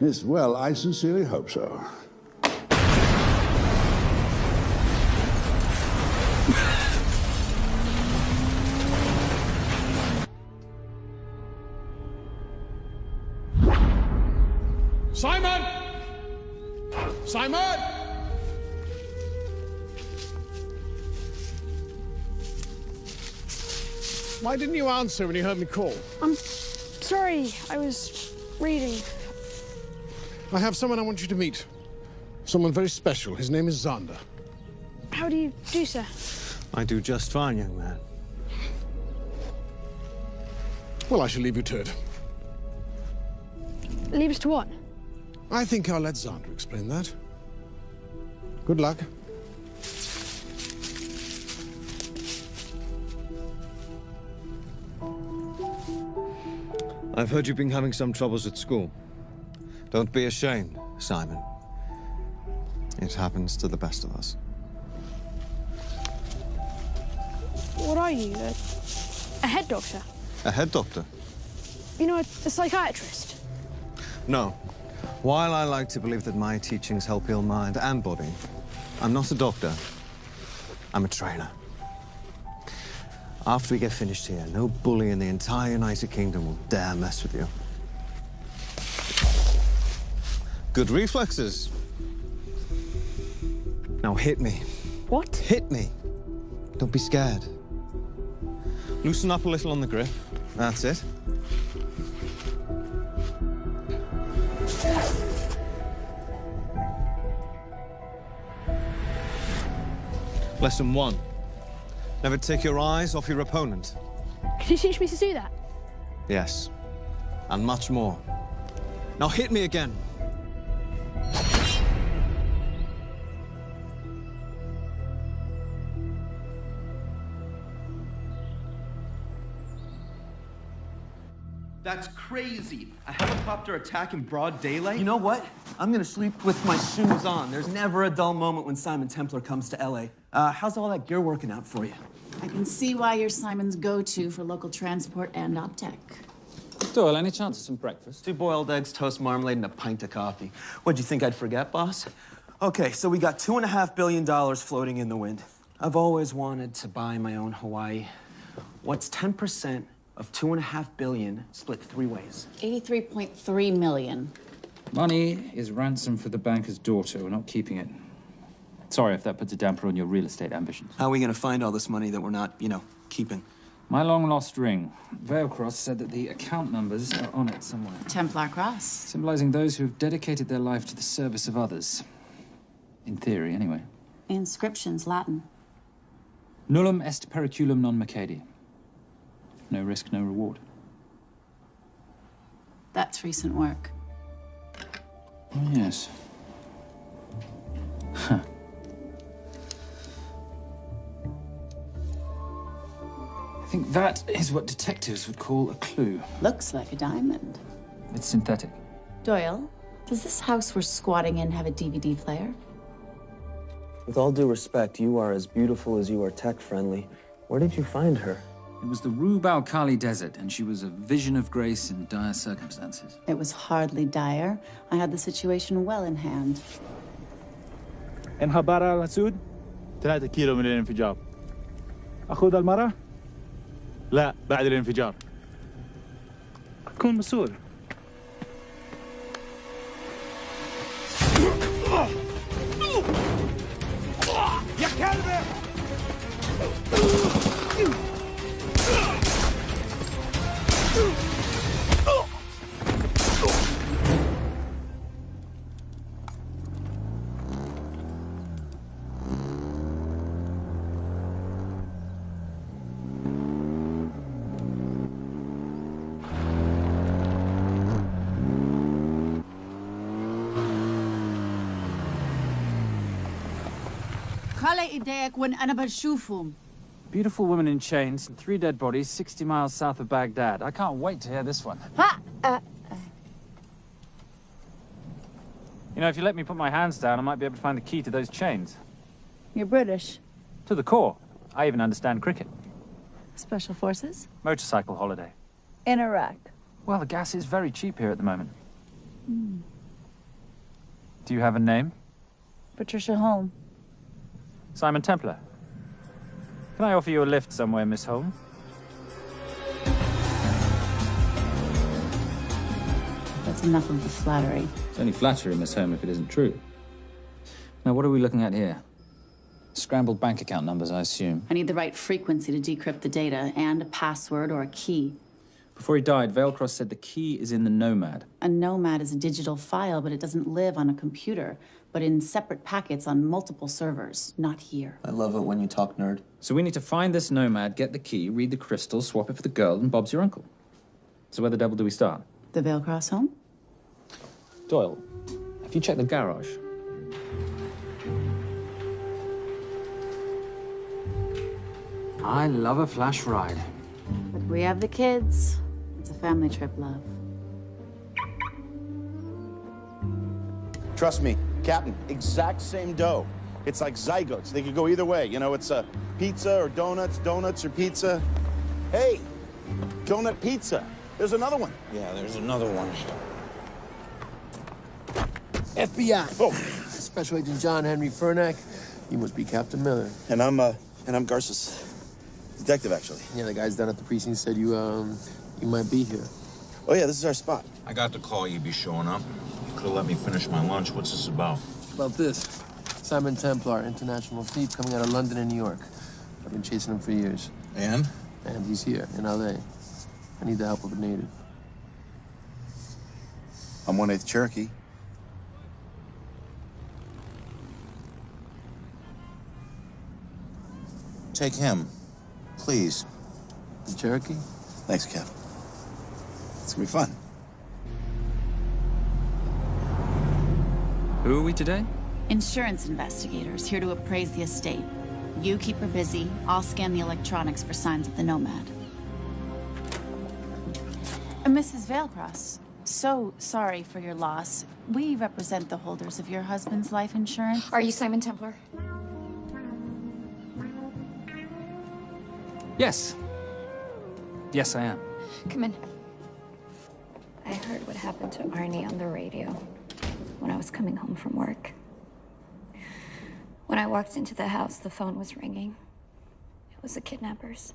Speaker 13: Yes, well, I sincerely hope so.
Speaker 20: Simon! Simon! Why didn't you answer when you heard me call?
Speaker 19: I'm sorry, I was reading.
Speaker 20: I have someone I want you to meet. Someone very special. His name is Xander.
Speaker 19: How do you do, sir?
Speaker 24: I do just fine, young man.
Speaker 20: Well, I shall leave you to it.
Speaker 19: Leave us to what?
Speaker 20: I think I'll let Xander explain that. Good luck.
Speaker 24: I've heard you've been having some troubles at school. Don't be ashamed, Simon. It happens to the best of us.
Speaker 19: What are you, a head doctor?
Speaker 24: A head doctor?
Speaker 19: You know, a psychiatrist?
Speaker 24: No. While I like to believe that my teachings help heal mind and body, I'm not a doctor. I'm a trainer. After we get finished here, no bully in the entire United Kingdom will dare mess with you. Good reflexes. Now hit me.
Speaker 19: What?
Speaker 24: Hit me. Don't be scared. Loosen up a little on the grip. That's it. Lesson 1. Never take your eyes off your opponent.
Speaker 19: Can you teach me to do that?
Speaker 24: Yes. And much more. Now hit me again.
Speaker 9: That's crazy. A helicopter attack in broad daylight?
Speaker 11: You know what? I'm gonna sleep with my shoes on. There's never a dull moment when Simon Templar comes to LA. How's all that gear working out for you?
Speaker 17: I can see why you're Simon's go-to for local transport and OpTech.
Speaker 15: Doyle, any chance of some breakfast?
Speaker 11: 2 boiled eggs, toast, marmalade, and a pint of coffee. What'd you think I'd forget, boss? Okay, so we got $2.5 billion floating in the wind. I've always wanted to buy my own Hawaii. What's 10% of $2.5 billion split 3 ways?
Speaker 17: 83.3 million.
Speaker 15: Money is ransom for the banker's daughter. We're not keeping it. Sorry if that puts a damper on your real estate ambitions.
Speaker 11: How are we gonna find all this money that we're not, keeping?
Speaker 15: My long-lost ring. Veilcross said that the account numbers are on it somewhere.
Speaker 17: Templar cross.
Speaker 15: Symbolizing those who have dedicated their life to the service of others. In theory, anyway.
Speaker 17: The inscription's Latin.
Speaker 15: Nullum est periculum non mercedi. No risk, no reward.
Speaker 17: That's recent work.
Speaker 15: Oh, yes. Huh. I think that is what detectives would call a clue.
Speaker 17: Looks like a diamond.
Speaker 15: It's synthetic.
Speaker 17: Doyle, does this house we're squatting in have a DVD player?
Speaker 11: With all due respect, you are as beautiful as you are tech-friendly. Where did you find her?
Speaker 15: It was the Rub al-Khali Desert, and she was a vision of grace in dire circumstances.
Speaker 17: It was hardly dire. I had the situation well in hand.
Speaker 10: انخبر على السود 3 كيلو من الانفجار. أخذ المرة؟ لا بعد الانفجار. كون مسؤول. يا كلب!
Speaker 17: خلي ايديك وين انا بشوفهم.
Speaker 15: Beautiful woman in chains and 3 dead bodies 60 miles south of Baghdad. I can't wait to hear this one. You know, if you let me put my hands down, I might be able to find the key to those chains.
Speaker 17: You're British.
Speaker 15: To the core. I even understand cricket.
Speaker 17: Special forces?
Speaker 15: Motorcycle holiday.
Speaker 17: In Iraq.
Speaker 15: Well, the gas is very cheap here at the moment. Do you have a name?
Speaker 17: Patricia Holm.
Speaker 15: Simon Templar. Can I offer you a lift somewhere, Miss Holm?
Speaker 17: That's enough of the flattery.
Speaker 15: It's only flattery, Miss Holm, if it isn't true. Now, what are we looking at here? Scrambled bank account numbers, I assume.
Speaker 17: I need the right frequency to decrypt the data and a password or a key.
Speaker 15: Before he died, Veilcross said the key is in the Nomad.
Speaker 17: A Nomad is a digital file, but it doesn't live on a computer, but in separate packets on multiple servers, not here.
Speaker 11: I love it when you talk nerd.
Speaker 15: So we need to find this Nomad, get the key, read the crystal, swap it for the girl, and Bob's your uncle. So where the devil do we start?
Speaker 17: The Veilcross home?
Speaker 15: Doyle, have you checked the garage? I love a flash ride.
Speaker 17: But we have the kids. It's a family trip, love.
Speaker 12: Trust me, Captain, exact same dough. It's like zygotes. They could go either way. You know, it's pizza or donuts, donuts or pizza. Hey, donut pizza. There's another one.
Speaker 4: Yeah, there's another one.
Speaker 6: FBI.
Speaker 12: Oh.
Speaker 6: Special Agent John Henry Fernack. You must be Captain Miller.
Speaker 12: And I'm Garces. Detective, actually.
Speaker 6: Yeah, the guys down at the precinct said you might be here.
Speaker 12: Oh, yeah, this is our spot.
Speaker 4: I got the call you'd be showing up. You could have let me finish my lunch. What's this about?
Speaker 6: About this. Simon Templar, international thief coming out of London and New York. I've been chasing him for years.
Speaker 4: And?
Speaker 6: And he's here, in L.A. I need the help of a native.
Speaker 12: I'm 1/8 Cherokee.
Speaker 4: Take him, please.
Speaker 6: The Cherokee?
Speaker 12: Thanks, Cap. It's gonna be fun.
Speaker 15: Who are we today?
Speaker 17: Insurance investigators here to appraise the estate. You keep her busy. I'll scan the electronics for signs of the Nomad. Mrs. Veilcross, so sorry for your loss. We represent the holders of your husband's life insurance.
Speaker 23: Are you Simon Templar?
Speaker 15: Yes. Yes, I am.
Speaker 23: Come in.
Speaker 5: heard what happened to Arnie on the radio when I was coming home from work. When I walked into the house, the phone was ringing. It was the kidnappers.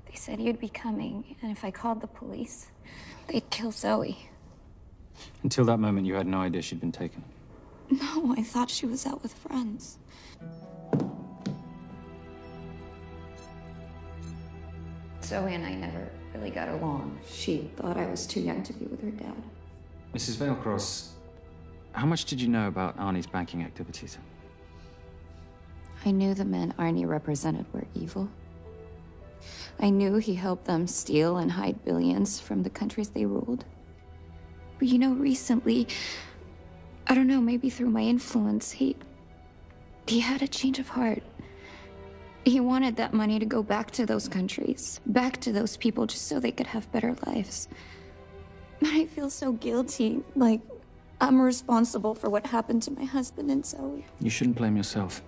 Speaker 5: They said you'd be coming, and if I called the police, they'd kill Zoe.
Speaker 8: Until that moment, you had no idea she'd been taken.
Speaker 5: No, I thought she was out with friends. Zoe and I never really got along. She thought I was too young to be with her dad.
Speaker 8: Mrs. Veilcross, how much did you know about Arnie's banking activities?
Speaker 5: I knew the men Arnie represented were evil. I knew he helped them steal and hide billions from the countries they ruled. But you know, recently, I don't know, maybe through my influence, he had a change of heart. He wanted that money to go back to those countries, back to those people, just so they could have better lives. But I feel so guilty, like I'm responsible for what happened to my husband and Zoe.
Speaker 8: You shouldn't blame yourself.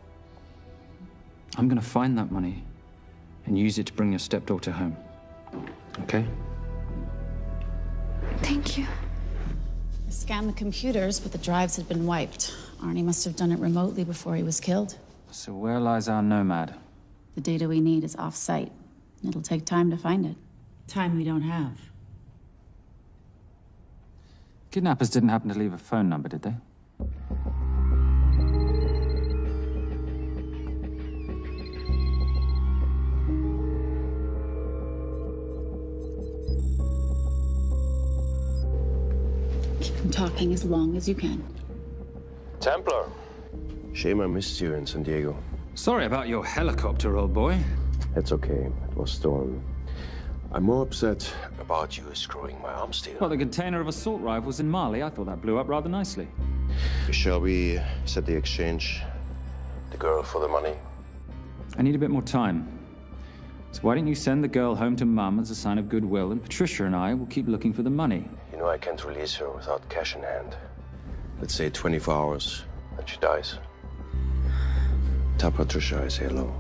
Speaker 8: I'm gonna find that money and use it to bring your stepdaughter home. Okay?
Speaker 5: Thank you.
Speaker 17: I scanned the computers, but the drives had been wiped. Arnie must have done it remotely before he was killed.
Speaker 8: So where lies our nomad?
Speaker 17: The data we need is off-site. It'll take time to find it. Time we don't have.
Speaker 8: Kidnappers didn't happen to leave a phone number, did they?
Speaker 17: Keep them talking as long as you can.
Speaker 24: Templar. Shame I missed you in San Diego.
Speaker 8: Sorry about your helicopter, old boy.
Speaker 24: It's okay. It was stolen. I'm more upset about you screwing my arms deal.
Speaker 8: Well, the container of assault rifles in Mali, I thought that blew up rather nicely.
Speaker 24: Shall we set the exchange? The girl for the money?
Speaker 8: I need a bit more time. So why don't you send the girl home to Mum as a sign of goodwill, and Patricia and I will keep looking for the money.
Speaker 24: You know I can't release her without cash in hand. Let's say 24 hours, and she dies. Tell Patricia I say hello.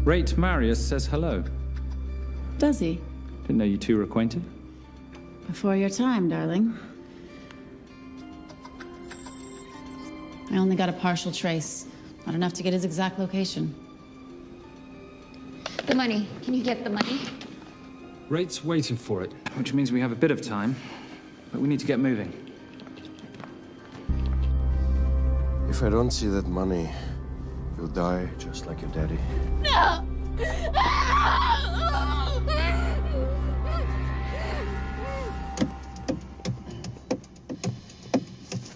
Speaker 8: Rate Marius says hello.
Speaker 17: Does he?
Speaker 8: Didn't know you two were acquainted.
Speaker 17: Before your time, darling. I only got a partial trace. Not enough to get his exact location.
Speaker 5: The money. Can you get the money?
Speaker 8: Rate's waiting for it, which means we have a bit of time, but we need to get moving.
Speaker 24: If I don't see that money, you'll die just like your daddy.
Speaker 5: No!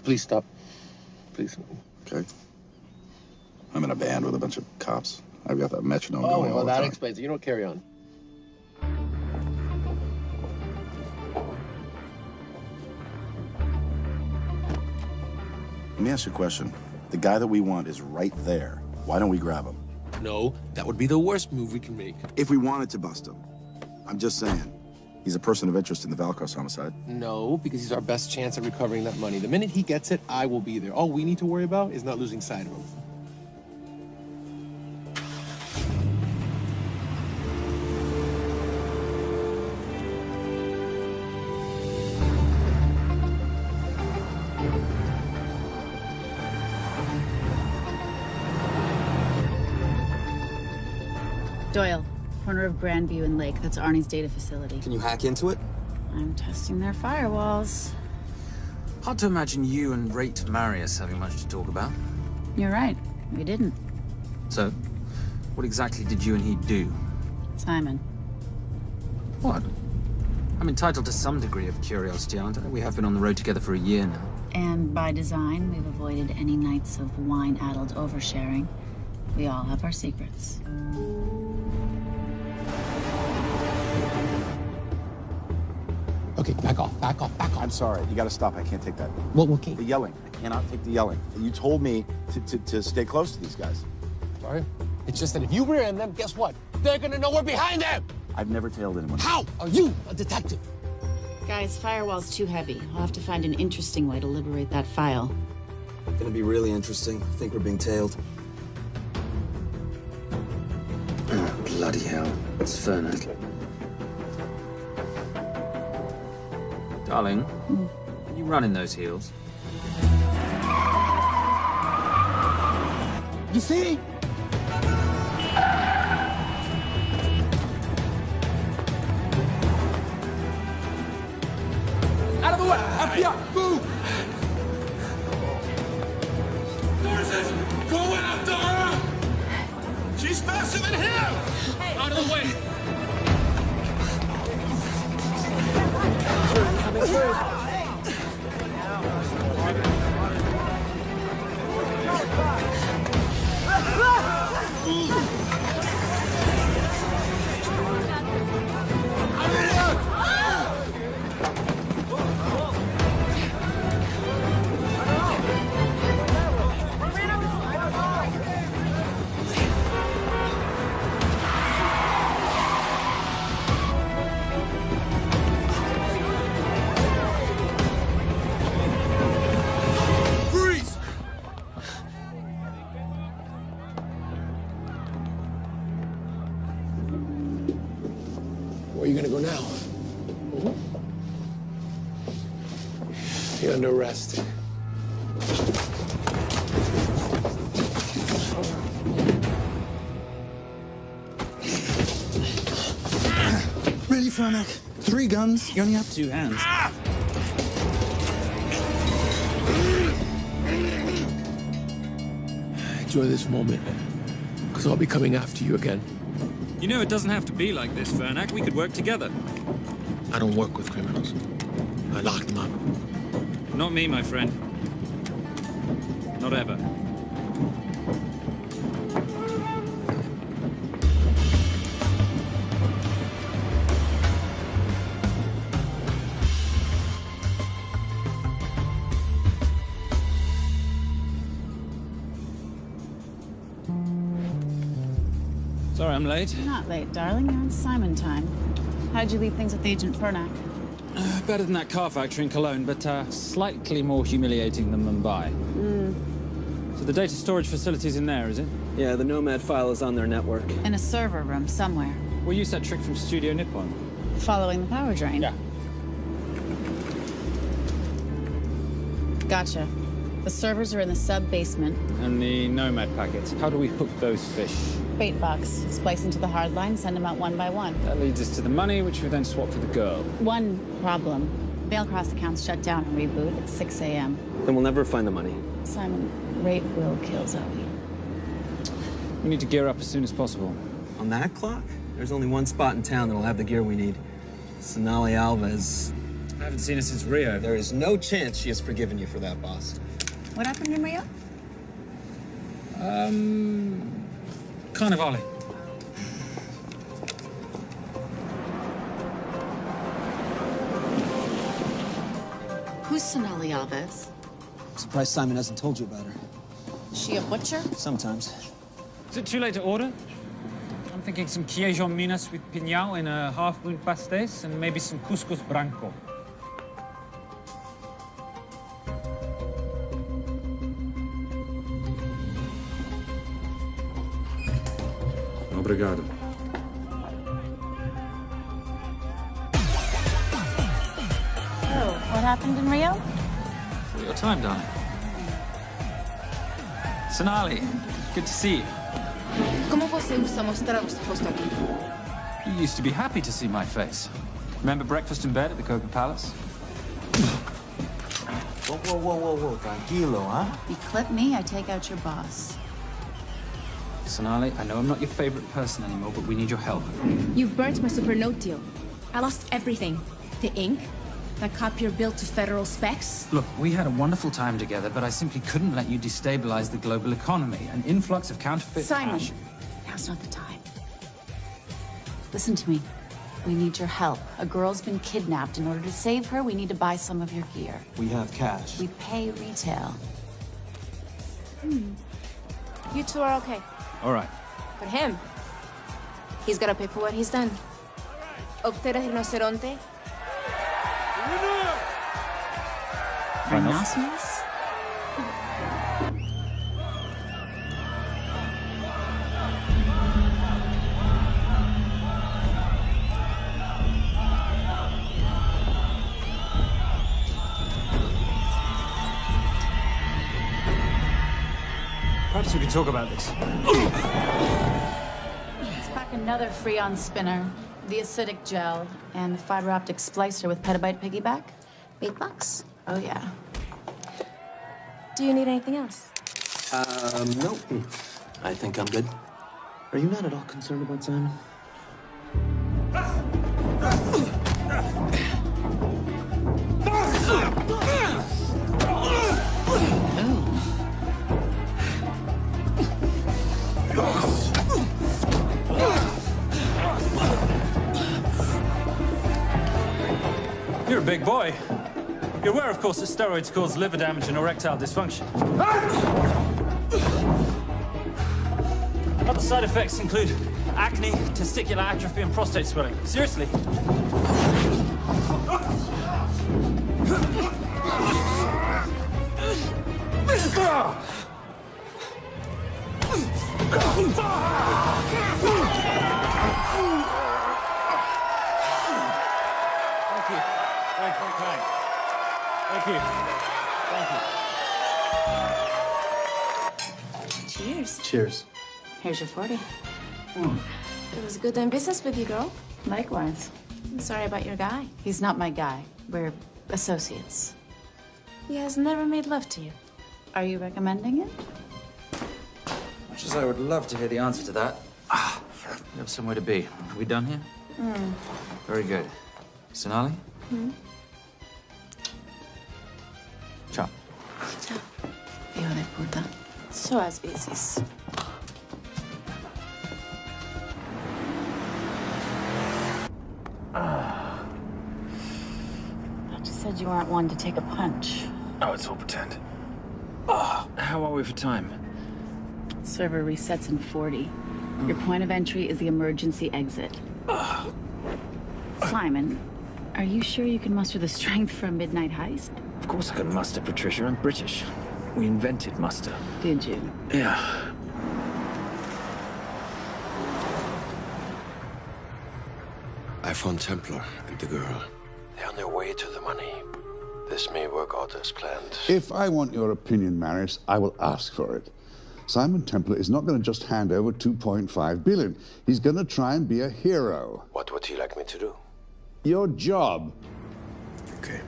Speaker 16: Please stop. Please.
Speaker 18: Okay. I'm in a band with a bunch of cops. I've got that metronome
Speaker 16: Oh,
Speaker 18: going all
Speaker 16: well,
Speaker 18: the
Speaker 16: that
Speaker 18: time.
Speaker 16: explains it. You don't carry on.
Speaker 18: Let me ask you a question. The guy that we want is right there. Why don't we grab him?
Speaker 16: No, that would be the worst move we can make.
Speaker 18: If we wanted to bust him. I'm just saying. He's a person of interest in the Veilcross homicide.
Speaker 16: No, because he's our best chance at recovering that money. The minute he gets it, I will be there. All we need to worry about is not losing sight of him.
Speaker 17: Doyle, corner of Grandview and Lake. That's Arnie's data facility.
Speaker 21: Can you hack into it?
Speaker 17: I'm testing their firewalls.
Speaker 15: Hard to imagine you and Rate Marius having much to talk about.
Speaker 17: You're right. We didn't.
Speaker 15: So, what exactly did you and he do?
Speaker 17: Simon.
Speaker 15: What? I'm entitled to some degree of curiosity, aren't I? We have been on the road together for a year now.
Speaker 17: And by design, we've avoided any nights of wine-addled oversharing. We all have our secrets.
Speaker 12: Okay, back off, back off, back off. I'm sorry. You gotta stop. I can't take that.
Speaker 21: Well, okay.
Speaker 12: The yelling. I cannot take the yelling. You told me to stay close to these guys.
Speaker 16: Sorry? It's just that if you rear end them, guess what? They're gonna know we're behind them!
Speaker 12: I've never tailed anyone.
Speaker 16: How are you a detective?
Speaker 17: Guys, firewall's too heavy. I'll have to find an interesting way to liberate that file.
Speaker 21: Gonna be really interesting. I think we're being tailed.
Speaker 1: Bloody hell. It's Fernac.
Speaker 8: Darling, you running those heels?
Speaker 11: You see?
Speaker 2: Out of the way! FBI! Move! Go after her! She's faster than him! Out of the way!
Speaker 11: Coming through.
Speaker 6: Where are you gonna go now? You're under arrest.
Speaker 15: Really, Fernac? 3 guns? You only have 2 hands.
Speaker 6: Enjoy this moment, because I'll be coming after you again.
Speaker 8: You know it doesn't have to be like this, Fernac. We could work together.
Speaker 6: I don't work with criminals. I lock them up.
Speaker 8: Not me, my friend. Not ever. Sorry, I'm late.
Speaker 17: You're not late, darling. You're on Simon time. How'd you leave things with Agent Fernac?
Speaker 8: Better than that car factory in Cologne, but slightly more humiliating than Mumbai. So the data storage facility's in there, is it?
Speaker 11: Yeah, the Nomad file is on their network.
Speaker 17: In a server room somewhere.
Speaker 8: We'll use that trick from Studio Nippon.
Speaker 17: Following the power drain?
Speaker 8: Yeah.
Speaker 17: Gotcha. The servers are in the sub-basement.
Speaker 8: And the Nomad packets. How do we hook those fish?
Speaker 17: Bait box. Splice into the hard line, send them out one by one.
Speaker 8: That leads us to the money, which we then swap for the girl.
Speaker 17: One problem. Bailcross accounts shut down and reboot at 6 a.m.
Speaker 11: Then we'll never find the money.
Speaker 17: Simon, rape will kill Zoe.
Speaker 8: We need to gear up as soon as possible.
Speaker 11: On that clock? There's only one spot in town that'll have the gear we need. Sonali Alves.
Speaker 8: I haven't seen her since Rio.
Speaker 11: There is no chance she has forgiven you for that, boss.
Speaker 17: What happened in Rio?
Speaker 8: Carnivale.
Speaker 17: Who's Sonali Alves?
Speaker 11: Surprised Simon hasn't told you about her.
Speaker 17: Is she a butcher?
Speaker 11: Sometimes.
Speaker 8: Is it too late to order? I'm thinking some queijo minas with piñao in a half-moon pastéis and maybe some couscous branco.
Speaker 1: Obrigado.
Speaker 17: Oh, what happened in Rio?
Speaker 8: For your time, darling. Sonali, good to see you.
Speaker 3: ¿Cómo você usa mostrar o rosto aqui?
Speaker 8: You used to be happy to see my face. Remember breakfast in bed at the Coca Palace?
Speaker 11: Whoa. Tranquilo, huh?
Speaker 17: You clip me, I take out your boss.
Speaker 8: Sonali, I know I'm not your favorite person anymore, but we need your help.
Speaker 3: You burnt my supernote deal. I lost everything. The ink, that copier built to federal specs.
Speaker 8: Look, we had a wonderful time together, but I simply couldn't let you destabilize the global economy. An influx of counterfeit
Speaker 17: Simon,
Speaker 8: cash.
Speaker 17: now's not the time. Listen to me. We need your help. A girl's been kidnapped. In order to save her, we need to buy some of your gear.
Speaker 11: We have cash.
Speaker 17: We pay retail.
Speaker 3: You two are okay.
Speaker 8: All right.
Speaker 3: But him, he's gotta pay for what he's done. Obteras rinoceronte.
Speaker 17: Rhinoceros?
Speaker 8: Perhaps we could talk about this.
Speaker 17: Let's pack another Freon spinner, the acidic gel, and the fiber optic splicer with petabyte piggyback. $8. Oh, yeah.
Speaker 23: Do you need anything else?
Speaker 11: No. I think I'm good. Are you not at all concerned about Simon?
Speaker 8: You're a big boy. You're aware, of course, that steroids cause liver damage and erectile dysfunction. Other side effects include acne, testicular atrophy, and prostate swelling. Seriously. Thank you. Thank you.
Speaker 23: Cheers.
Speaker 11: Cheers.
Speaker 17: Here's your 40.
Speaker 23: It was good doing business with you, girl.
Speaker 17: Likewise.
Speaker 23: I'm sorry about your guy.
Speaker 17: He's not my guy. We're associates.
Speaker 23: He has never made love to you.
Speaker 17: Are you recommending it?
Speaker 15: Much as I would love to hear the answer to that, we have somewhere to be. Are we done here? Very good. Sonali? Ciao.
Speaker 17: Ciao. Hijo de puta. So as veces. Thought you said you weren't one to take a punch.
Speaker 15: Oh, it's all pretend. How are we for time?
Speaker 17: Server resets in 40. Your point of entry is the emergency exit. Simon, are you sure you can muster the strength for a midnight heist?
Speaker 15: Of course I can muster, Patricia. I'm British. We invented muster.
Speaker 17: Did you?
Speaker 15: Yeah.
Speaker 1: I found Templar and the girl. They're on their way to the money. This may work out as planned.
Speaker 18: If I want your opinion, Maris, I will ask for it. Simon Templar is not going to just hand over 2.5 billion. He's going to try and be a hero.
Speaker 1: What would he like me to do?
Speaker 18: Your job.
Speaker 1: Okay.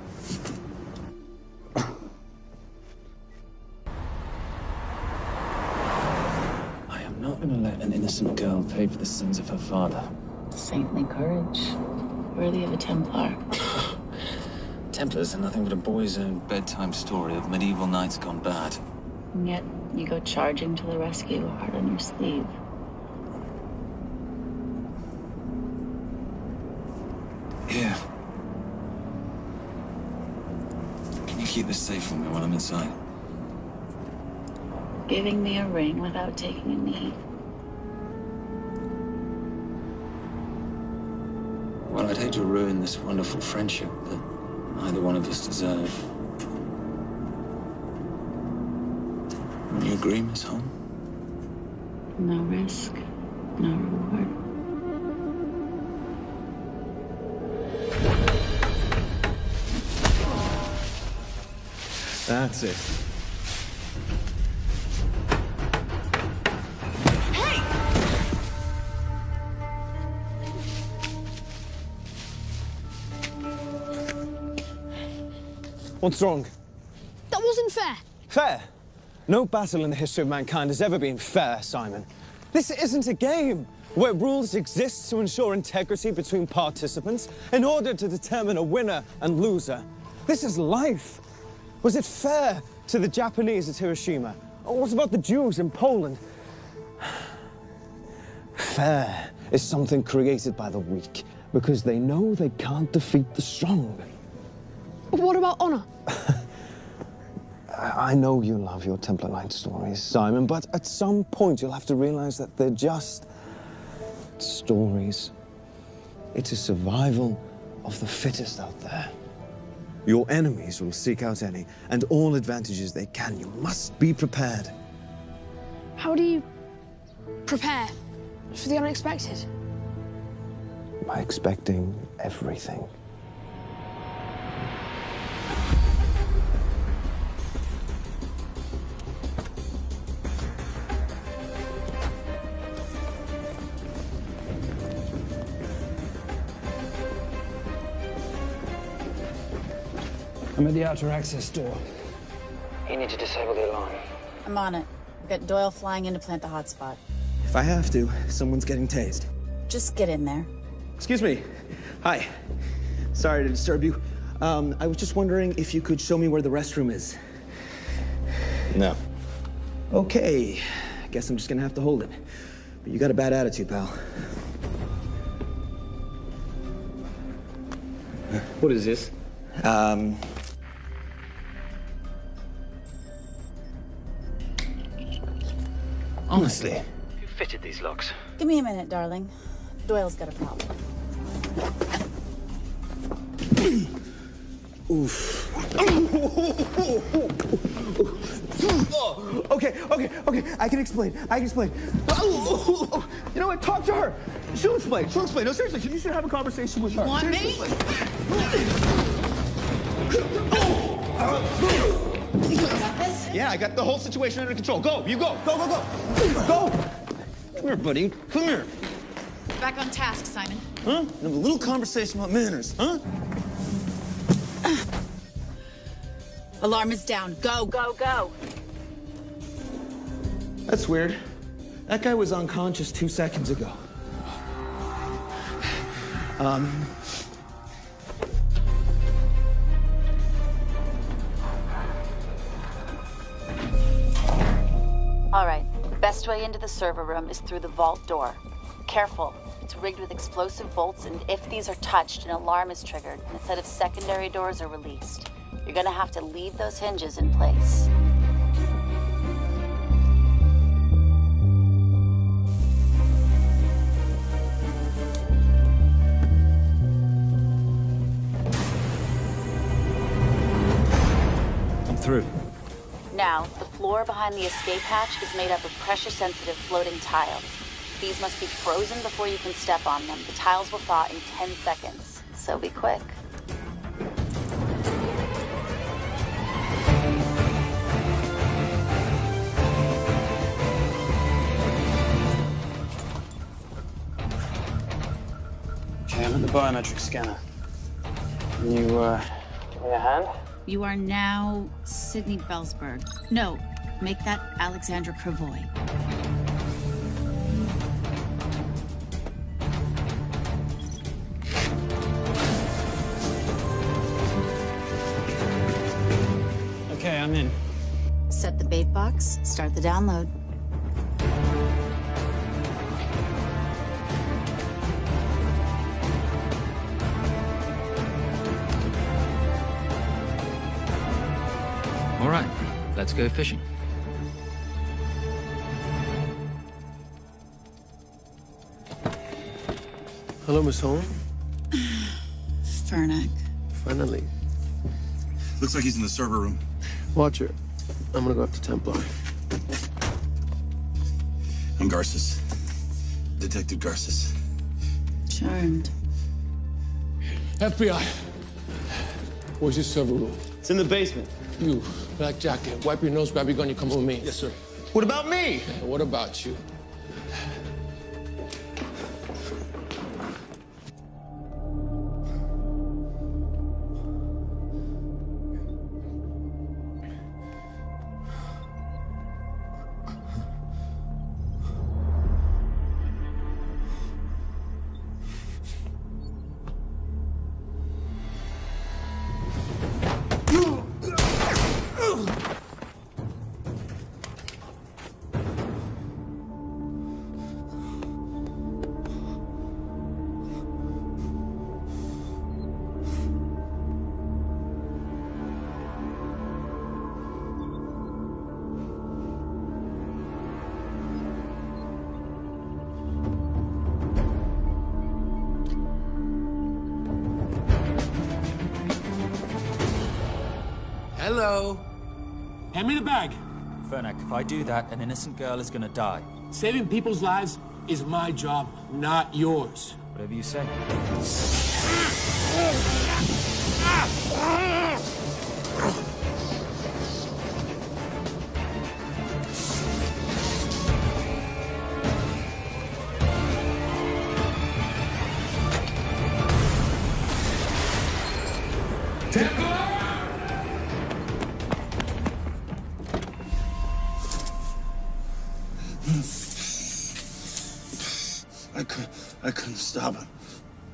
Speaker 15: I am not going to let an innocent girl pay for the sins of her father.
Speaker 17: Saintly courage. Worthy of a Templar.
Speaker 15: Templars are nothing but a boy's own bedtime story of medieval knights gone bad.
Speaker 17: And yet, you go charging to the rescue, heart on your sleeve.
Speaker 15: Here. Can you keep this safe for me while I'm inside?
Speaker 17: Giving me a ring without taking a knee.
Speaker 15: Well, I'd hate to ruin this wonderful friendship that neither one of us deserve. Would you agree, Miss Holmes?
Speaker 17: No risk, no reward.
Speaker 11: That's it.
Speaker 7: What's wrong?
Speaker 19: That wasn't fair.
Speaker 7: Fair? No battle in the history of mankind has ever been fair, Simon. This isn't a game where rules exist to ensure integrity between participants in order to determine a winner and loser. This is life. Was it fair to the Japanese at Hiroshima? Or what about the Jews in Poland? Fair is something created by the weak because they know they can't defeat the strong.
Speaker 19: What about honor?
Speaker 7: I know you love your Templar Knight stories, Simon, but at some point you'll have to realize that they're just stories. It is survival of the fittest out there. Your enemies will seek out any and all advantages they can. You must be prepared.
Speaker 19: How do you prepare for the unexpected?
Speaker 7: By expecting everything.
Speaker 8: I'm at the outer access door.
Speaker 15: You need to disable the alarm.
Speaker 17: I'm on it. We've got Doyle flying in to plant the hotspot.
Speaker 11: If I have to, someone's getting tased.
Speaker 17: Just get in there.
Speaker 11: Excuse me. Hi. Sorry to disturb you. I was just wondering if you could show me where the restroom is.
Speaker 12: No.
Speaker 11: Okay. I guess I'm just gonna have to hold it. But you got a bad attitude, pal.
Speaker 15: What is this?
Speaker 11: Honestly.
Speaker 15: Who fitted these locks?
Speaker 17: Give me a minute, darling. Doyle's got a problem.
Speaker 11: Oof. Okay. I can explain. You know what? Talk to her. She'll explain. No, seriously, you should have a conversation with her.
Speaker 17: Want me? You got this?
Speaker 11: Yeah, I got the whole situation under control. Go, you go. Go. Come here, buddy. Come here.
Speaker 17: Back on task, Simon.
Speaker 11: Huh? Have a little conversation about manners, huh?
Speaker 17: Alarm is down. Go.
Speaker 11: That's weird. That guy was unconscious 2 seconds ago.
Speaker 17: All right. Best way into the server room is through the vault door. Careful. It's rigged with explosive bolts, and if these are touched, an alarm is triggered, and a set of secondary doors are released. You're gonna have to leave those hinges in place.
Speaker 15: I'm through.
Speaker 17: Now, the floor behind the escape hatch is made up of pressure-sensitive floating tiles. These must be frozen before you can step on them. The tiles will thaw in 10 seconds, so be quick.
Speaker 7: Okay, I'm at the biometric scanner. Can you, give me a hand?
Speaker 17: You are now Sydney Bellsberg. No, make that Alexandra Cravoy.
Speaker 7: Okay, I'm in.
Speaker 17: Set the bait box, start the download.
Speaker 15: All right, let's go fishing.
Speaker 6: Hello, Miss Holmes.
Speaker 17: Fernack.
Speaker 6: Finally.
Speaker 12: Looks like he's in the server room.
Speaker 6: Watcher, I'm gonna go after Templar.
Speaker 12: I'm Garces. Detective Garces.
Speaker 17: Charmed.
Speaker 6: FBI. Where's your server room?
Speaker 11: It's in the basement.
Speaker 6: You, black jacket, wipe your nose, grab your gun, you come with me.
Speaker 11: Yes, sir. What about me?
Speaker 6: What about you?
Speaker 2: Hello. Hand me the bag.
Speaker 15: Fernack, if I do that, an innocent girl is gonna die.
Speaker 2: Saving people's lives is my job, not yours.
Speaker 15: Whatever you say.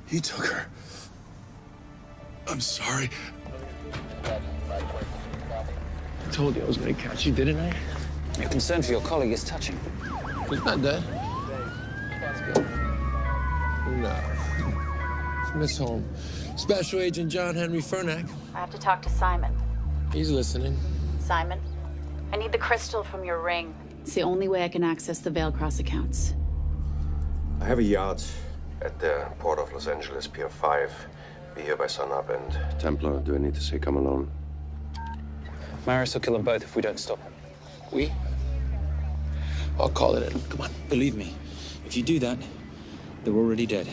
Speaker 4: He took her. I'm sorry.
Speaker 6: I told you I was gonna catch you, didn't I?
Speaker 8: Your concern for your colleague is touching.
Speaker 6: He's not dead. No. It's Miss Holmes. Special Agent John Henry Fernack.
Speaker 17: I have to talk to Simon.
Speaker 6: He's listening.
Speaker 17: Simon, I need the crystal from your ring. It's the only way I can access the Veilcross accounts.
Speaker 1: I have a yacht at the port of Los Angeles, Pier 5. Be here by sunup, and Templar, do I need to say come alone?
Speaker 8: Maris will kill them both if we don't stop him.
Speaker 6: We? I'll call it in. Come on.
Speaker 8: Believe me, if you do that, they're already dead.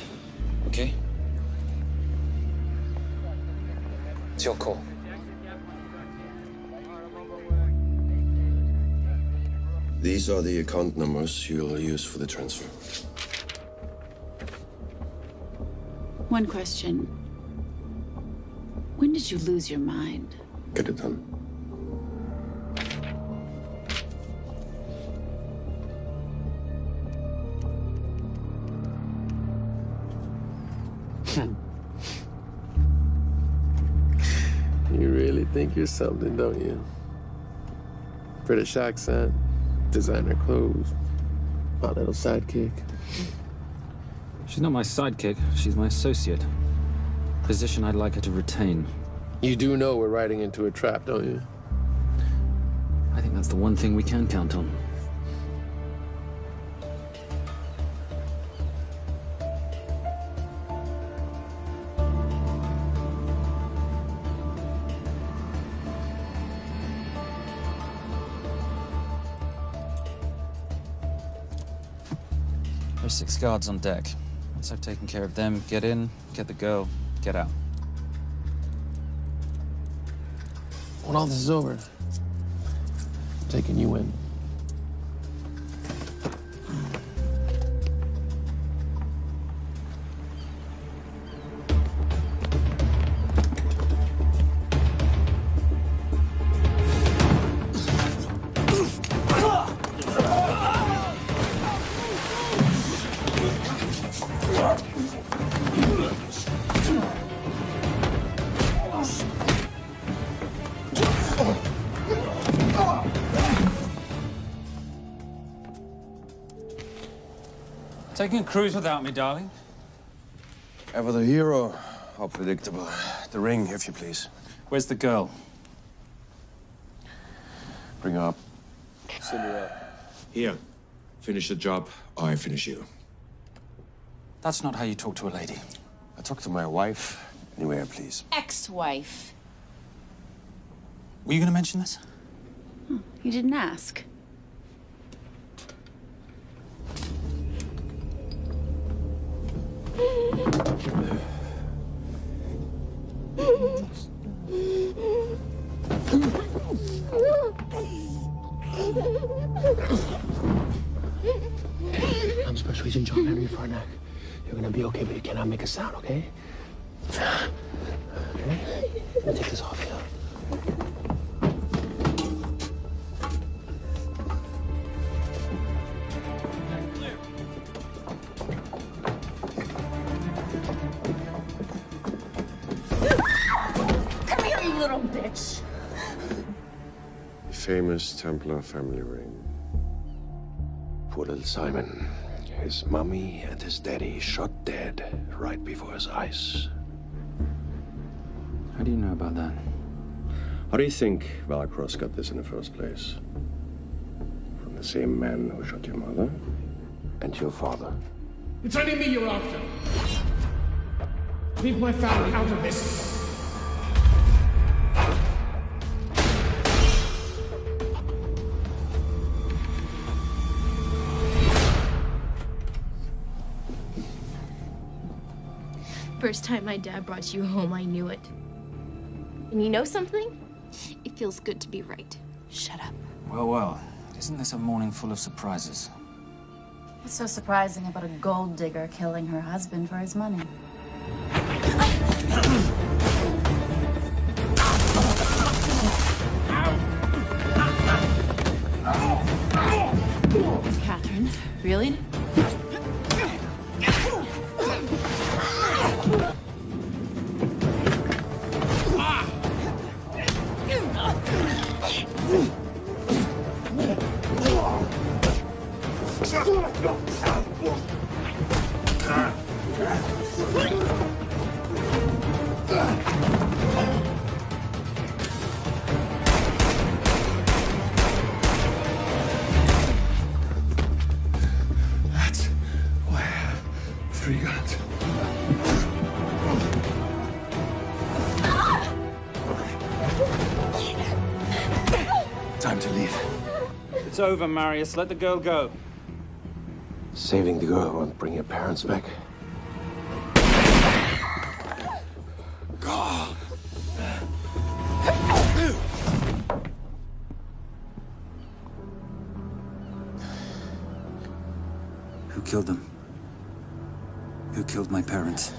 Speaker 8: Okay? It's your call.
Speaker 1: These are the account numbers you'll use for the transfer.
Speaker 17: One question. When did you lose your mind?
Speaker 1: Get it done.
Speaker 6: You really think you're something, don't you? British accent, designer clothes, my little sidekick.
Speaker 8: She's not my sidekick, she's my associate. Position I'd like her to retain.
Speaker 6: You do know we're riding into a trap, don't you?
Speaker 8: I think that's the one thing we can count on. There's 6 guards on deck. Once I've taken care of them, get in, get the girl, get out.
Speaker 6: When all this is over, I'm taking you in.
Speaker 8: Taking a cruise without me, darling?
Speaker 1: Ever the hero, how predictable. The ring, if you please.
Speaker 8: Where's the girl?
Speaker 1: Bring her up.
Speaker 6: Send her up.
Speaker 1: Here. Finish the job, or I finish you.
Speaker 8: That's not how you talk to a lady.
Speaker 1: I talk to my wife anywhere, please.
Speaker 17: Ex-wife.
Speaker 8: Were you going to mention this?
Speaker 17: You didn't ask.
Speaker 6: I'm Special Agent John Henry Fernack. You're gonna be okay, but you cannot make a sound, okay? Okay? Let me take this off here.
Speaker 3: Come here, you little bitch.
Speaker 1: The famous Templar family ring. Poor little Simon. His mommy and his daddy shot dead right before his eyes.
Speaker 8: How do you know about that?
Speaker 1: How do you think Veilcross got this in the first place? From the same man who shot your mother and your father.
Speaker 2: It's only me you're after. Leave my family out of this.
Speaker 19: First time my dad brought you home, I knew it. And you know something? It feels good to be right. Shut up.
Speaker 8: Well, well. Isn't this a morning full of surprises?
Speaker 17: What's so surprising about a gold digger killing her husband for his money? Catherine, really?
Speaker 1: That's why I have 3 guns. Time to leave.
Speaker 8: It's over, Marius. Let the girl go.
Speaker 1: Saving the girl won't bring your parents back. God.
Speaker 15: Who killed them? Who killed my parents?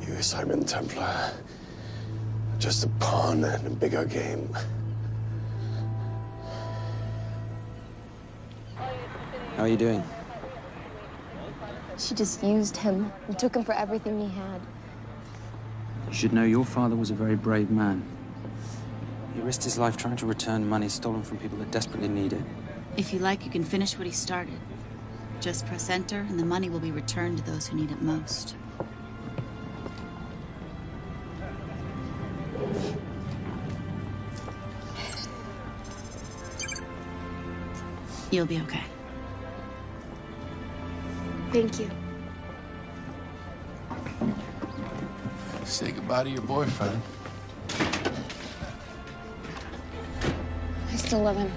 Speaker 1: You, Simon Templar. Just a pawn in a bigger game.
Speaker 15: How are you doing?
Speaker 23: She just used him and took him for everything he had.
Speaker 15: You should know your father was a very brave man. He risked his life trying to return money stolen from people that desperately need it.
Speaker 17: If you like, you can finish what he started. Just press enter, and the money will be returned to those who need it most. You'll be okay.
Speaker 23: Thank you.
Speaker 6: Say goodbye to your boyfriend.
Speaker 23: I still love him.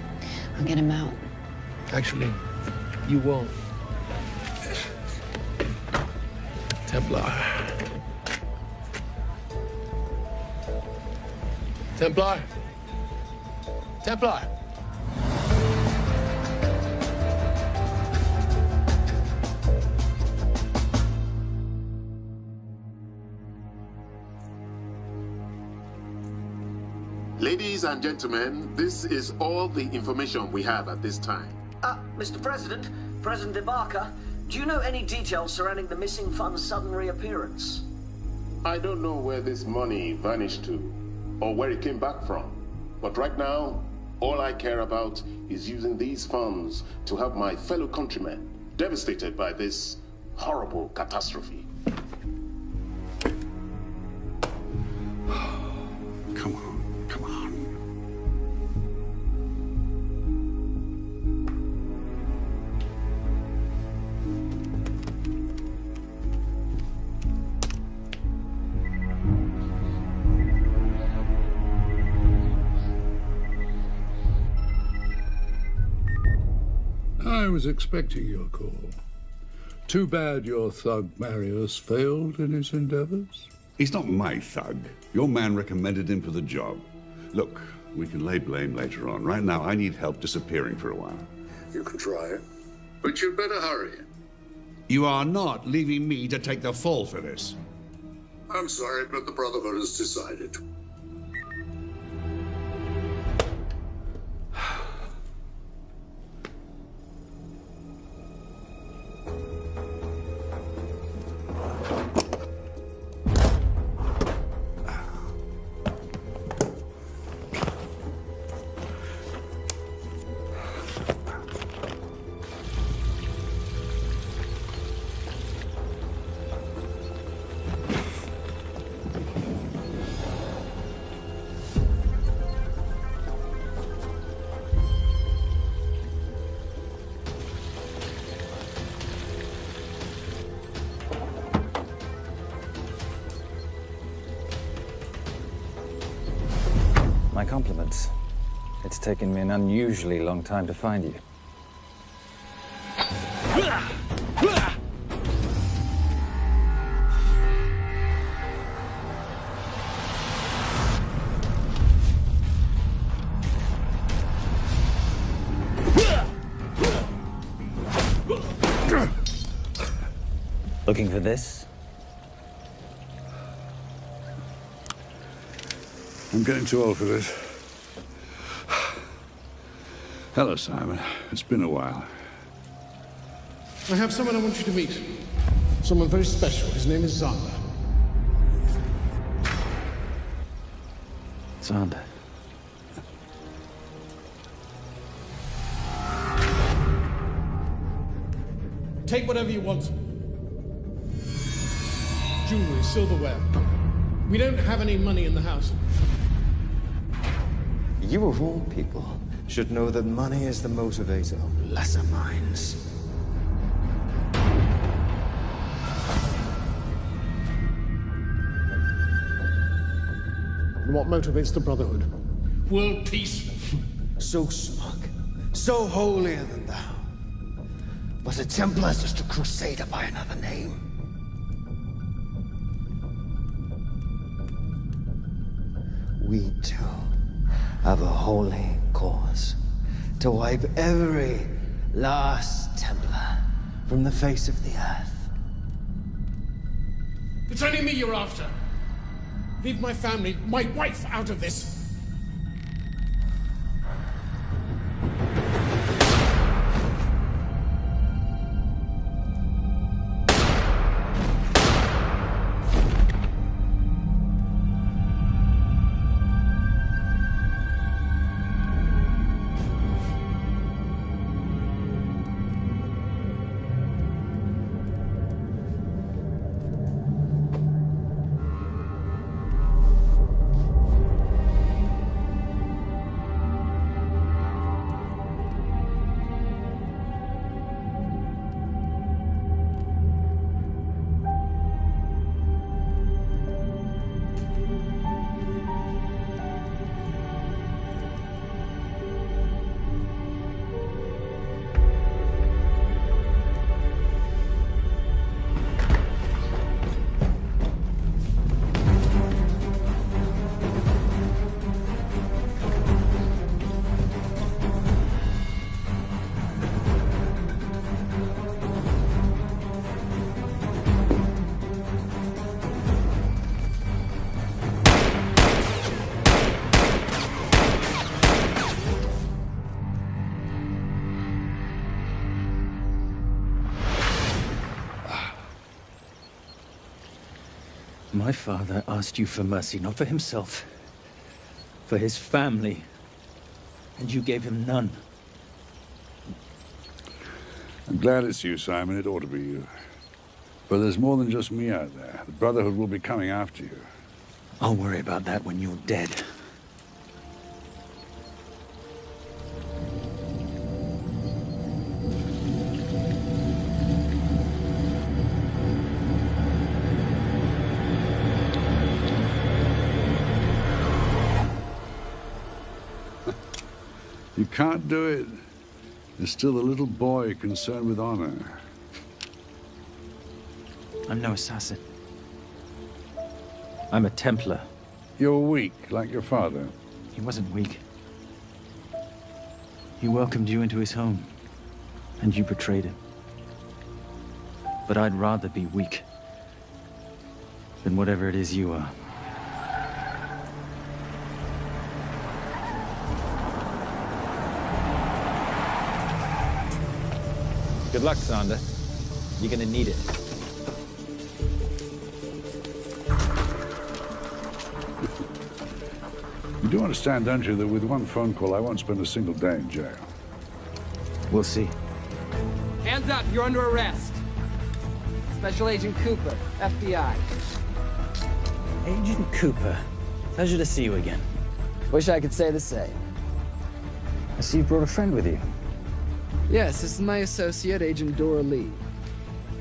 Speaker 23: I'll get him out.
Speaker 6: Actually, you won't. Templar. Templar. Templar.
Speaker 13: Ladies and gentlemen, this is all the information we have at this time.
Speaker 14: Mr. President, President Ibaka, do you know any details surrounding the missing fund's sudden reappearance?
Speaker 13: I don't know where this money vanished to, or where it came back from. But right now, all I care about is using these funds to help my fellow countrymen devastated by this horrible catastrophe.
Speaker 18: Come on, come on.
Speaker 20: I was expecting your call. Too bad your thug Marius failed in his endeavors.
Speaker 18: He's not my thug. Your man recommended him for the job. Look, we can lay blame later on. Right now, I need help disappearing for a while.
Speaker 1: You can try it, but you'd better hurry.
Speaker 18: You are not leaving me to take the fall for this.
Speaker 1: I'm sorry, but the Brotherhood has decided.
Speaker 8: My compliments. It's taken me an unusually long time to find you. Looking for this?
Speaker 18: I'm getting too old for this. Hello, Simon. It's been a while.
Speaker 6: I have someone I want you to meet.
Speaker 9: Someone very special. His name is Zander.
Speaker 15: Zander.
Speaker 9: Take whatever you want. Jewelry, silverware. We don't have any money in the house.
Speaker 7: You of all people should know that money is the motivator of lesser minds.
Speaker 9: What motivates the Brotherhood? World peace.
Speaker 4: So smug, so holier than thou. Was a Templar just a crusader by another name? We too have a holy cause to wipe every last Templar from the face of the earth.
Speaker 9: It's only me you're after. Leave my family, my wife, out of this.
Speaker 15: My father asked you for mercy, not for himself, for his family, and you gave him none.
Speaker 18: I'm glad it's you, Simon. It ought to be you. But there's more than just me out there. The Brotherhood will be coming after you.
Speaker 15: I'll worry about that when you're dead.
Speaker 18: You can't do it. There's still a little boy concerned with honor.
Speaker 15: I'm no assassin. I'm a Templar.
Speaker 18: You're weak, like your father.
Speaker 15: He wasn't weak. He welcomed you into his home, and you betrayed him. But I'd rather be weak than whatever it is you are.
Speaker 8: Good luck, Zander. You're gonna need it.
Speaker 18: You do understand, don't you, that with one phone call, I won't spend a single day in jail.
Speaker 15: We'll see.
Speaker 10: Hands up, you're under arrest. Special Agent Cooper, FBI.
Speaker 15: Agent Cooper, pleasure to see you again.
Speaker 10: Wish I could say the same.
Speaker 15: I see you brought a friend with you.
Speaker 10: Yes, this is my associate, Agent Dora Lee.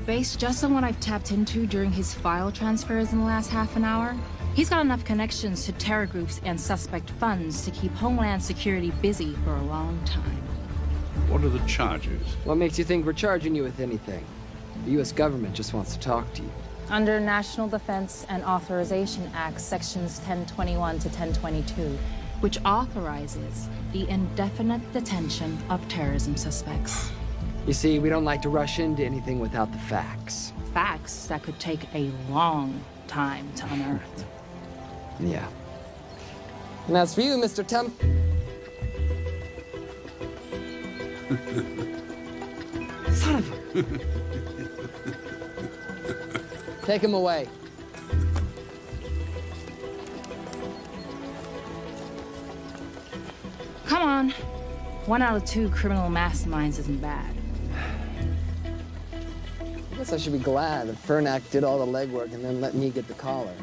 Speaker 3: Based just on what I've tapped into during his file transfers in the last half an hour, he's got enough connections to terror groups and suspect funds to keep Homeland Security busy for a long time.
Speaker 18: What are the charges?
Speaker 10: What makes you think we're charging you with anything? The U.S. government just wants to talk to you.
Speaker 3: Under National Defense and Authorization Act, Sections 1021 to 1022, which authorizes the indefinite detention of terrorism suspects.
Speaker 10: You see, we don't like to rush into anything without the facts.
Speaker 3: Facts that could take a long time to unearth.
Speaker 10: Yeah. And as for you, Mr. Temp... Son of a... Take him away.
Speaker 3: Come on. 1 out of 2 criminal masterminds isn't bad.
Speaker 10: I guess I should be glad that Fernak did all the legwork and then let me get the collar.